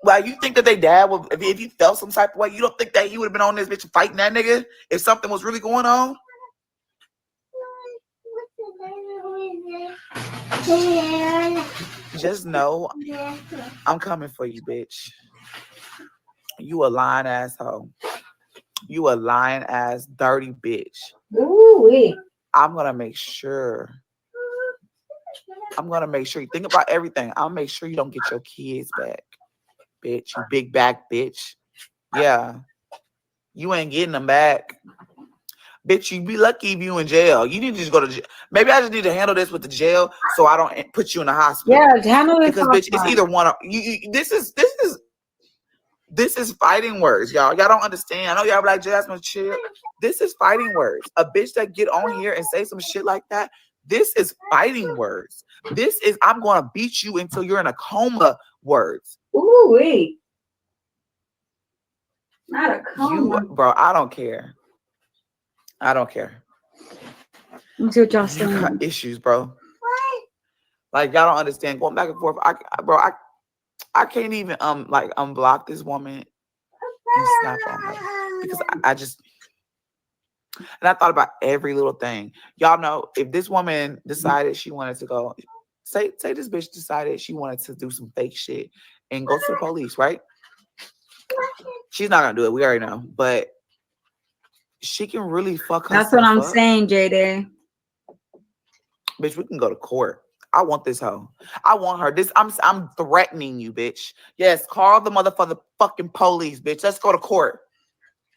Like, you think that they dad would, if he felt some type of way, you don't think that he would have been on this bitch fighting that nigga if something was really going on? Just know I'm coming for you, bitch. You a lying asshole. You a lying ass dirty bitch. Ooh-wee. I'm gonna make sure. I'm gonna make sure you think about everything. I'll make sure you don't get your kids back, bitch. You big back bitch. Yeah, you ain't getting them back, bitch. You be lucky if you in jail. You need to just go to jail. Maybe I just need to handle this with the jail so I don't put you in the hospital. Yeah, handle it. Because bitch, it's either one. This is fighting words, y'all. Y'all don't understand. I know y'all be like, Jasmine, chill. This is fighting words. A bitch that get on here and say some shit like that. This is fighting words. This is I'm gonna beat you until you're in a coma words. Ooh-wee. Not a coma. Bro, I don't care. I don't care. Let me see what y'all You saying. got issues, bro. Like, y'all don't understand. Going back and forth. I can't even like unblock this woman and snap on her. Because I just, and I thought about every little thing. Y'all know, if this woman decided she wanted to go, say this bitch decided she wanted to do some fake shit and go to the police, right? She's not gonna do it. We already know, but she can really fuck herself. That's what I'm up. saying, JD. Bitch, we can go to court. I want this hoe. I want her. I'm threatening you, bitch. Yes, call the motherfucking police, bitch. Let's go to court.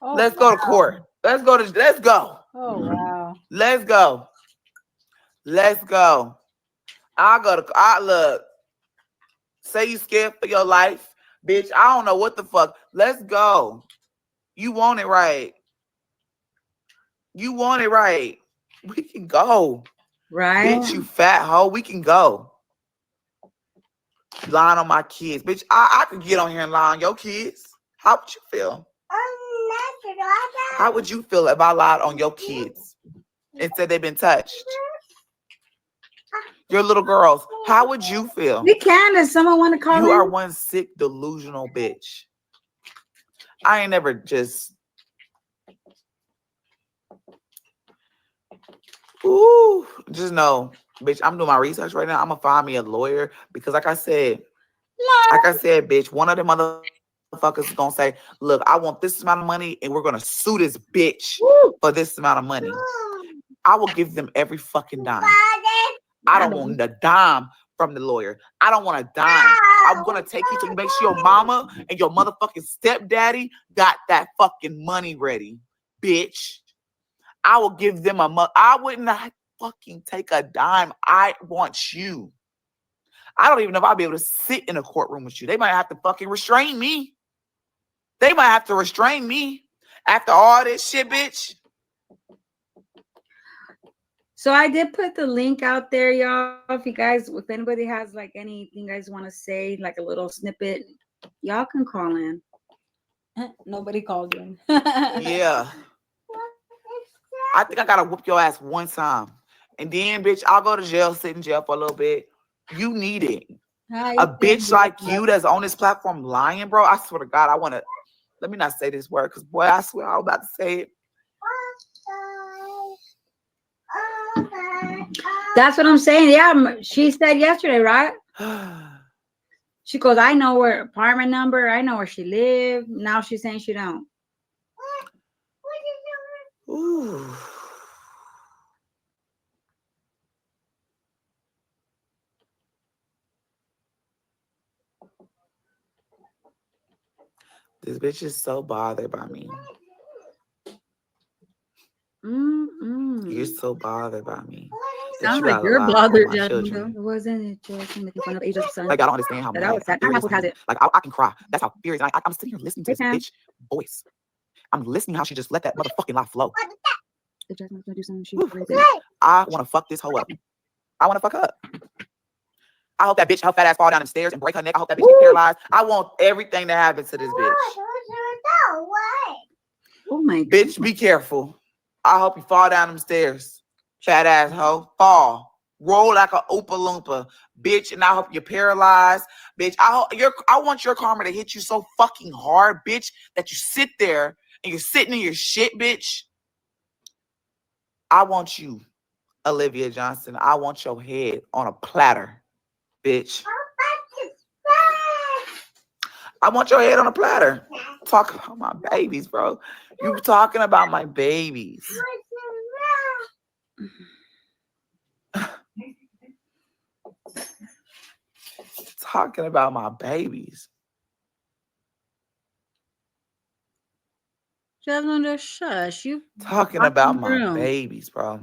Oh, Let's go to court. Let's go. Oh wow. Let's go. Look. Say you scared for your life, bitch. I don't know what the fuck. Let's go. You want it right. We can go. Right? Bitch, you fat hoe. We can go. Lying on my kids. Bitch, I could get on here and lie on your kids. How would you feel? How would you feel if I lied on your kids and said they've been touched? Your little girls, how would you feel? We can. Does someone want to call You in? are one sick, delusional bitch. I ain't never just... Ooh, just know, bitch, I'm doing my research right now. I'm going to find me a lawyer because like I said, bitch, one of the motherfuckers is going to say, look, I want this amount of money and we're going to sue this bitch for this amount of money. I will give them every fucking dime. I don't want a dime from the lawyer. I don't want a dime. I'm going to take you to make sure your mama and your motherfucking stepdaddy got that fucking money ready, bitch. I will give them I would not fucking take a dime. I want you. I don't even know if I'll be able to sit in a courtroom with you. They might have to fucking restrain me. After all this shit, bitch. So I did put the link out there, y'all. If anybody has like anything you guys want to say, like a little snippet, y'all can call in. Nobody called in. Yeah. I think I gotta whoop your ass one time. And then, bitch, I'll go to jail, sit in jail for a little bit. You need it. A bitch like you that's on this platform lying, bro. I swear to God, let me not say this word, because boy, I swear I was about to say it. That's what I'm saying. Yeah, she said yesterday, right? She goes, I know her apartment number. I know where she lived. Now she's saying she don't. Ooh. This bitch is so bothered by me. You're so bothered by me. Sounds like you're bothered, Jasmundo. It wasn't it just making fun of Asia's son? Like, I don't understand how mad like I can cry. That's how furious. I'm sitting here listening to this bitch voice. I'm listening how she just let that motherfucking lie flow. I want to fuck this hoe up. I want to fuck her up. I hope that bitch, her fat ass fall down the stairs and break her neck. I hope that bitch get paralyzed. I want everything to happen to this bitch. Oh my bitch, be careful. I hope you fall down them stairs. Fat ass hoe. Fall. roll like a Oompa Loompa, bitch, and I hope you're paralyzed, bitch. I want your karma to hit you so fucking hard, bitch, that you sit there and you're sitting in your shit, bitch. I want you, Olivia Johnson. I want your head on a platter, bitch. I want your head on a platter. Talk about my babies, bro. You talking about my babies. Talking about my babies. Jasmundo, shush. You Talking walk about in the my room. babies, bro.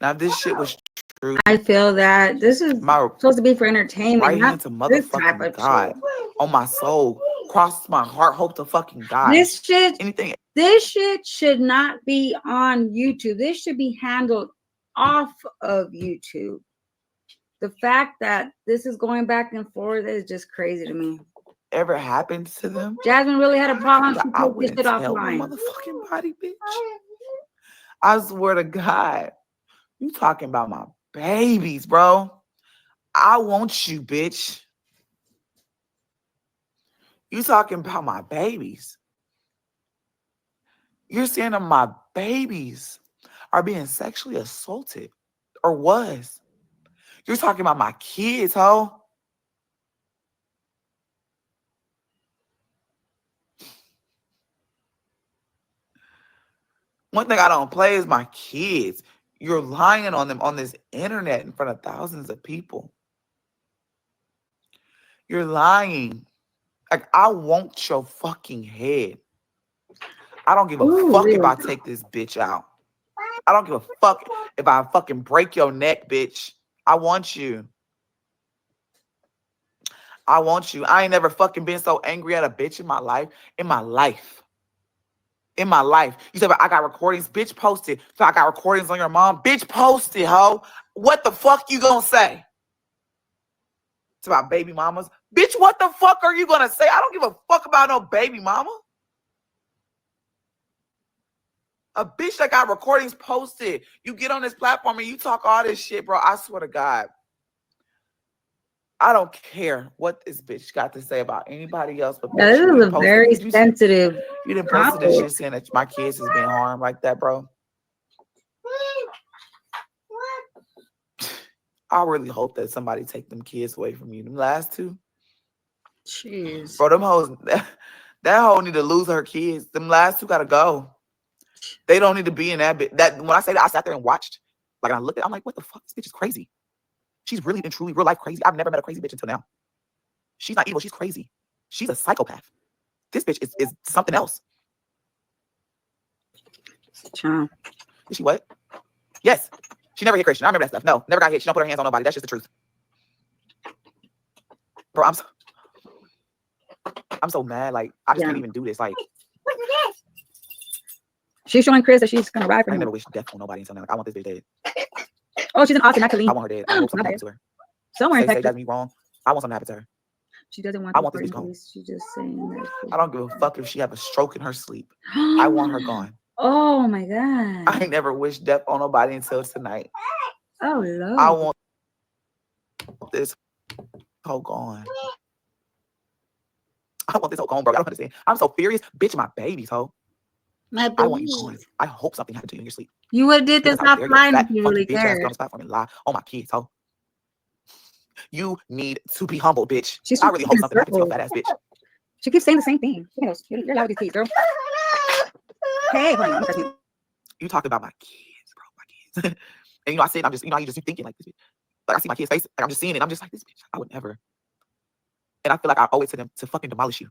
Now, if this shit was true, I feel that this is supposed to be for entertainment, right not hand to this type motherfucking of God. shit. On my soul. Cross my heart, hope to fucking die. This shit, Anything. this shit should not be on YouTube. This should be handled off of YouTube. The fact that this is going back and forth is just crazy to me. Ever happened to them? Jasmine really had a problem. She I took this wouldn't shit tell my offline. motherfucking body, bitch. I swear to God. You talking about my babies, bro. I want you, bitch. You talking about my babies. You're saying that my babies are being sexually assaulted. Or was. You're talking about my kids, ho. One thing I don't play is my kids. You're lying on them on this internet in front of thousands of people. You're lying. Like, I want your fucking head. I don't give a fuck if I take this bitch out. I don't give a fuck if I fucking break your neck, bitch. I want you. I want you. I ain't never fucking been so angry at a bitch in my life. In my life. In my life. You said, I got recordings. Bitch, post it. So I got recordings on your mom. Bitch, post it, ho. What the fuck you gonna say? It's about baby mamas. Bitch, what the fuck are you gonna say? I don't give a fuck about no baby mama. A bitch that got recordings posted. You get on this platform and you talk all this shit, bro. I swear to God. I don't care what this bitch got to say about anybody else, but Yeah, bitch, this you is a didn't post very it. sensitive You didn't post this topic. shit saying that my kids is being harmed like that, bro. I really hope that somebody take them kids away from you. Them last two. Jeez. Bro, them hoes, that hoe need to lose her kids. Them last two gotta go. They don't need to be in that bit. That when I say that, I sat there and watched. Like, I looked at it, I'm like, what the fuck? This bitch is crazy. She's really and truly real life crazy. I've never met a crazy bitch until now. She's not evil, she's crazy. She's a psychopath. This bitch is something else. Child. Is she what? Yes. She never hit Christian. I remember that stuff. No, never got hit. She don't put her hands on nobody. That's just the truth. Bro, I'm so mad. Like, I just can't even do this. Like, she's showing Chris that she's gonna ride for I him. never wish death on nobody until now. Like, I want this bitch dead. Oh, she's in Austin, not Colleen. I want her dead. I hope something happens to her. Somewhere in Say Texas. Jasmine wrong. I want something to happen to her. She doesn't want. I want this bitch gone. She's just saying that. I don't give a fuck if she have a stroke in her sleep. I want her gone. Oh my God. I ain't never wished death on nobody until tonight. Oh Lord. I want this hoe gone. I want this hoe gone, bro. I don't understand. I'm so furious. Bitch, my babies, hoe. My I want you gone. I hope something happened to you in your sleep. You would have did this offline if you really bitch ass cared. on this platform and lie on my kids, hoe. You need to be humble, bitch. She's I really hope something happens to your fat ass bitch. She keeps saying the same thing. You're loud with these kids, girl. Hey, honey, you talk about my kids, bro, my kids. And I said, I'm just, you just thinking like this bitch. Like, I see my kid's face, like, I'm just seeing it. I'm just like, this bitch, I would never. And I feel like I owe it to them to fucking demolish you.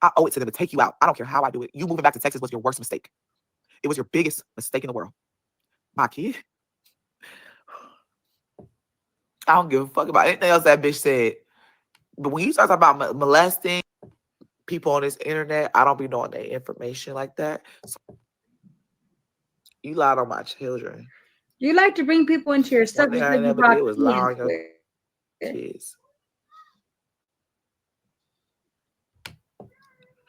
I owe it to them to take you out. I don't care how I do it. You moving back to Texas was your worst mistake. It was your biggest mistake in the world. My kid. I don't give a fuck about anything else that bitch said. But when you start talking about molesting people on this internet, I don't be knowing their information like that. So you lied on my children. You like to bring people into your stuff. One thing I never did was lie on your kids.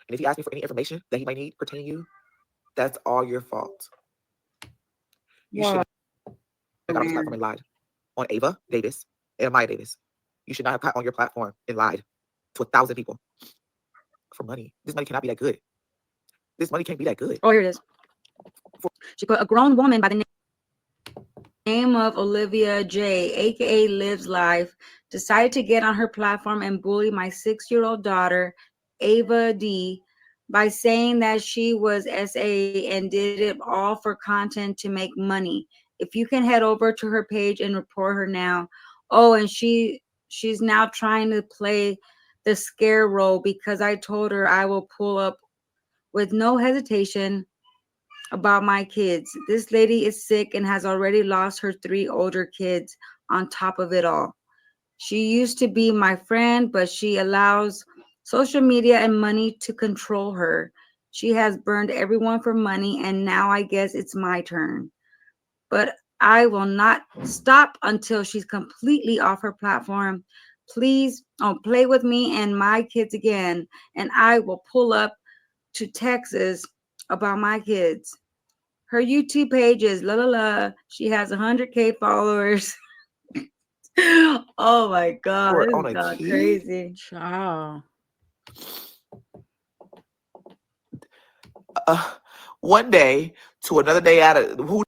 And if you ask me for any information that he might need pertaining to you, that's all your fault. You should got on this platform and lied on Ava Davis and Maya Davis. You should not have got on your platform and lied to 1,000 people for money. This money cannot be that good. This money can't be that good. Oh, here it is. She put a grown woman by the name of Olivia J, aka Lives Life, decided to get on her platform and bully my 6-year-old daughter, Ava D, by saying that she was SA and did it all for content to make money. If you can head over to her page and report her now. Oh, and she's now trying to play the scare role because I told her I will pull up with no hesitation about my kids. This lady is sick and has already lost her 3 older kids on top of it all. She used to be my friend, but she allows social media and money to control her. She has burned everyone for money, and now I guess it's my turn. But I will not stop until she's completely off her platform. Please play with me and my kids again, and I will pull up to Texas about my kids. Her YouTube page is la la la. She has 100K followers. Oh my God, Or this on is a God kid? crazy. Child. One day to another day out of who?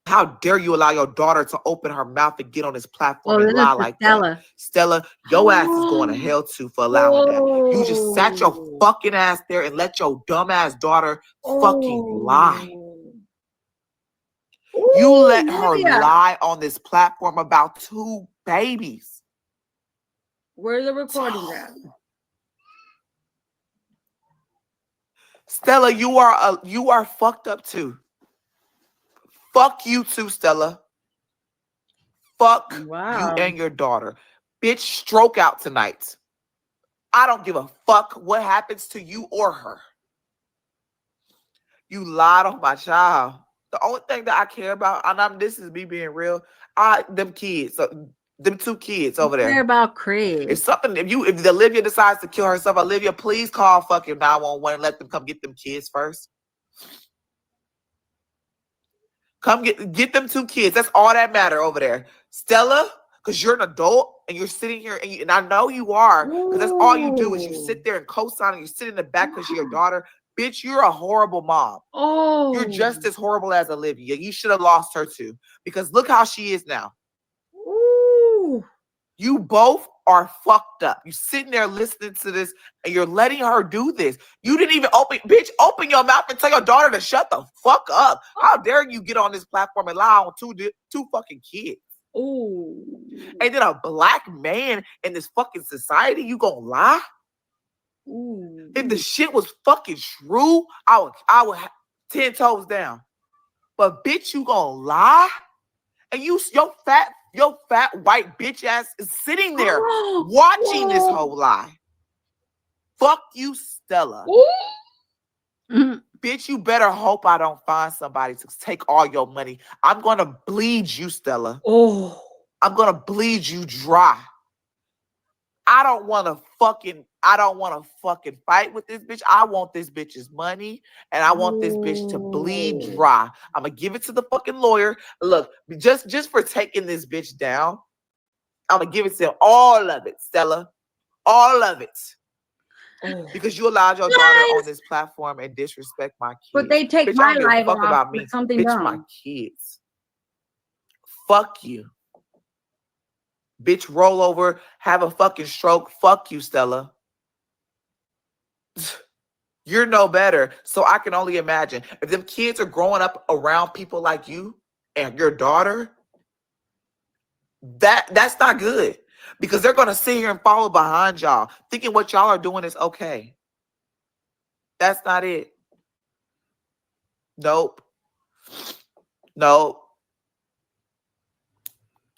How dare you allow your daughter to open her mouth and get on this platform Oh, and this is lie for like Stella. that? Stella, your ass is going to hell too for allowing that. You just sat your fucking ass there and let your dumb ass daughter fucking lie. You let her lie on this platform about 2 babies. Where's the recording at? Stella, you are fucked up too. Fuck you too, Stella. Fuck you and your daughter. Bitch, stroke out tonight. I don't give a fuck what happens to you or her. You lied on my child. The only thing that I care about, and this is me being real, them kids, them 2 kids over there. Care about Chris. If Olivia decides to kill herself, Olivia, please call fucking 911 and let them come get them kids first. Come get them 2 kids. That's all that matter over there. Stella, because you're an adult and you're sitting here, and I know you are, because that's all you do is you sit there and co-sign and you sit in the back because you're your daughter. Bitch, you're a horrible mom. Oh. You're just as horrible as Olivia. You should have lost her too, because look how she is now. Ooh. You both are fucked up. You sitting there listening to this and you're letting her do this. You didn't even open your mouth and tell your daughter to shut the fuck up. How dare you get on this platform and lie on two fucking kids? Ooh. And then a black man in this fucking society, you gonna lie? Ooh. If the shit was fucking true, I would 10 toes down. But bitch, you gonna lie? And your fat white bitch ass is sitting there watching this whole lie. Fuck you, Stella. Bitch, you better hope I don't find somebody to take all your money. I'm gonna bleed you, Stella. Oh. I'm gonna bleed you dry. I don't want to fucking fight with this bitch. I want this bitch's money, and I want this bitch to bleed dry. I'm gonna give it to the fucking lawyer. Look, just for taking this bitch down, I'm gonna give it to him. All of it, Stella. All of it. Oh. Because you allowed your daughter on this platform and disrespect my kids. But they take bitch, my I don't give life a fuck off about me. with something bitch, dumb. My kids. Fuck you. Bitch, roll over, have a fucking stroke. Fuck you, Stella. You're no better. So I can only imagine if them kids are growing up around people like you and your daughter, that's not good, because they're going to sit here and follow behind y'all thinking what y'all are doing is okay. That's not it. Nope. Nope.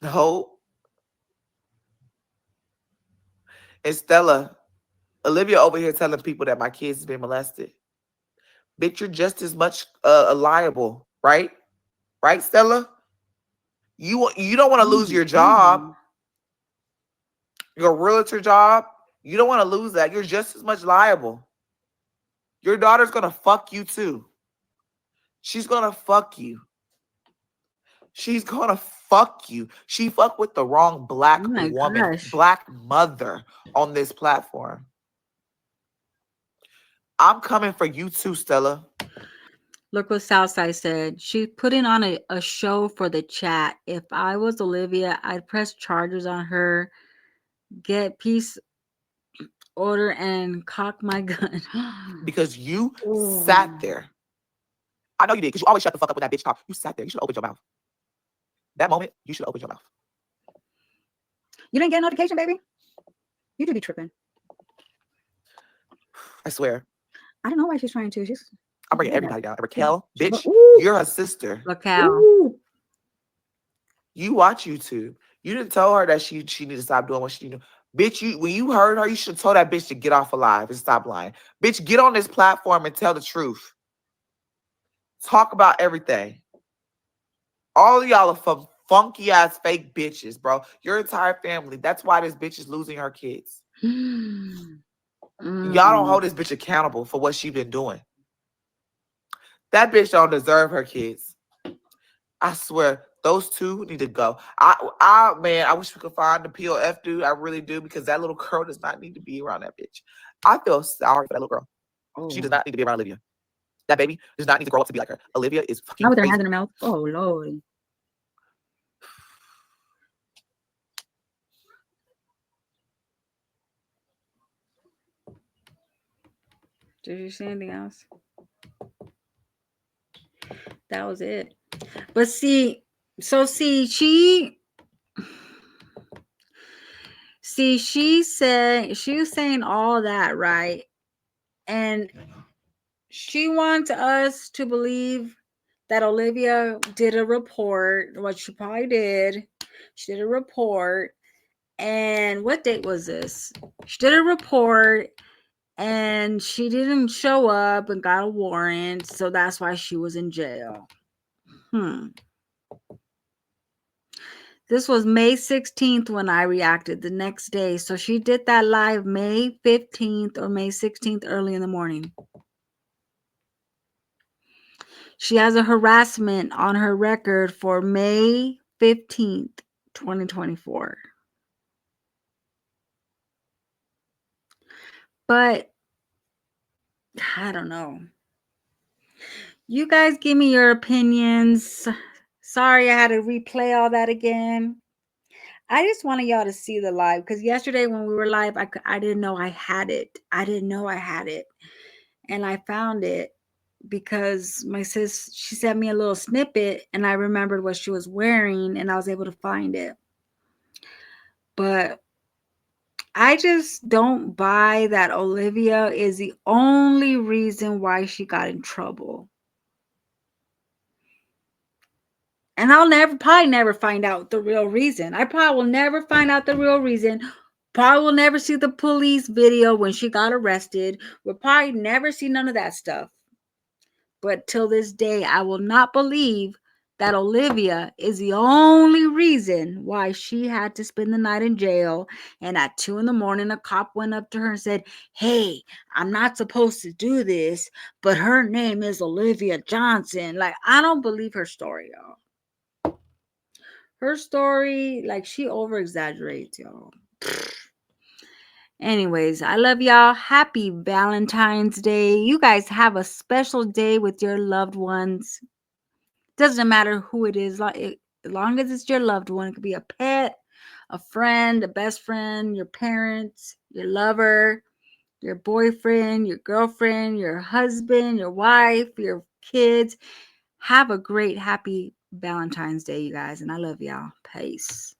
Nope. And Stella, Olivia over here telling people that my kids has been molested. Bitch, you're just as much liable, right? Right, Stella? You don't want to lose your job, your realtor job. You don't want to lose that. You're just as much liable. Your daughter's going to fuck you too. She's going to fuck you. She's going to fuck you. She fuck with the wrong black Oh my woman, gosh. black mother on this platform. I'm coming for you too, Stella. Look what Southside said. She's putting on a show for the chat. If I was Olivia, I'd press charges on her, get peace order, and cock my gun. Because you sat Ooh. there. I know you did, because you always shut the fuck up when that bitch talk. You sat there. You should have opened your mouth. That moment, you should have opened your mouth. You didn't get a notification, baby? You do be tripping. I swear. I don't know why she's trying to. I'm bringing everybody down. Raquel, bitch, Ooh. you're her sister. Raquel. Ooh. You watch YouTube. You didn't tell her that she need to stop doing what she do. Bitch, when you heard her, you should have told that bitch to get off alive and stop lying. Bitch, get on this platform and tell the truth. Talk about everything. All of y'all are from funky ass fake bitches, bro. Your entire family. That's why this bitch is losing her kids. Y'all don't hold this bitch accountable for what she been doing. That bitch don't deserve her kids. I swear, those two need to go. Man, I wish we could find the POF dude. I really do, because that little girl does not need to be around that bitch. I feel sorry for that little girl. She does not need to be around Olivia. That baby does not need to grow up to be like her. Olivia is fucking Not with her crazy. hands in her mouth. Oh, Lord. Did you see anything else? That was it. But see, she said, she was saying all that, right? And she wants us to believe that Olivia did a report, what she probably did. She did a report. And what date was this? She did a report and she didn't show up and got a warrant. So that's why she was in jail. This was May 16th when I reacted the next day. So she did that live May 15th or May 16th early in the morning. She has a harassment on her record for May 15th, 2024. But I don't know. You guys give me your opinions. Sorry I had to replay all that again. I just wanted y'all to see the live, because yesterday when we were live, I didn't know I had it. I didn't know I had it. And I found it because my sis, she sent me a little snippet and I remembered what she was wearing and I was able to find it. But I just don't buy that Olivia is the only reason why she got in trouble. And I'll probably never find out the real reason. I probably will never find out the real reason. Probably will never see the police video when she got arrested. We'll probably never see none of that stuff. But till this day, I will not believe that Olivia is the only reason why she had to spend the night in jail. And at 2 a.m, a cop went up to her and said, "Hey, I'm not supposed to do this, but her name is Olivia Johnson." Like, I don't believe her story, y'all. Her story, like, she over exaggerates, y'all. Anyways, I love y'all. Happy Valentine's Day. You guys have a special day with your loved ones. Doesn't matter who it is, as long as it's your loved one. It could be a pet, a friend, a best friend, your parents, your lover, your boyfriend, your girlfriend, your husband, your wife, your kids. Have a great, happy Valentine's Day, you guys. And I love y'all. Peace.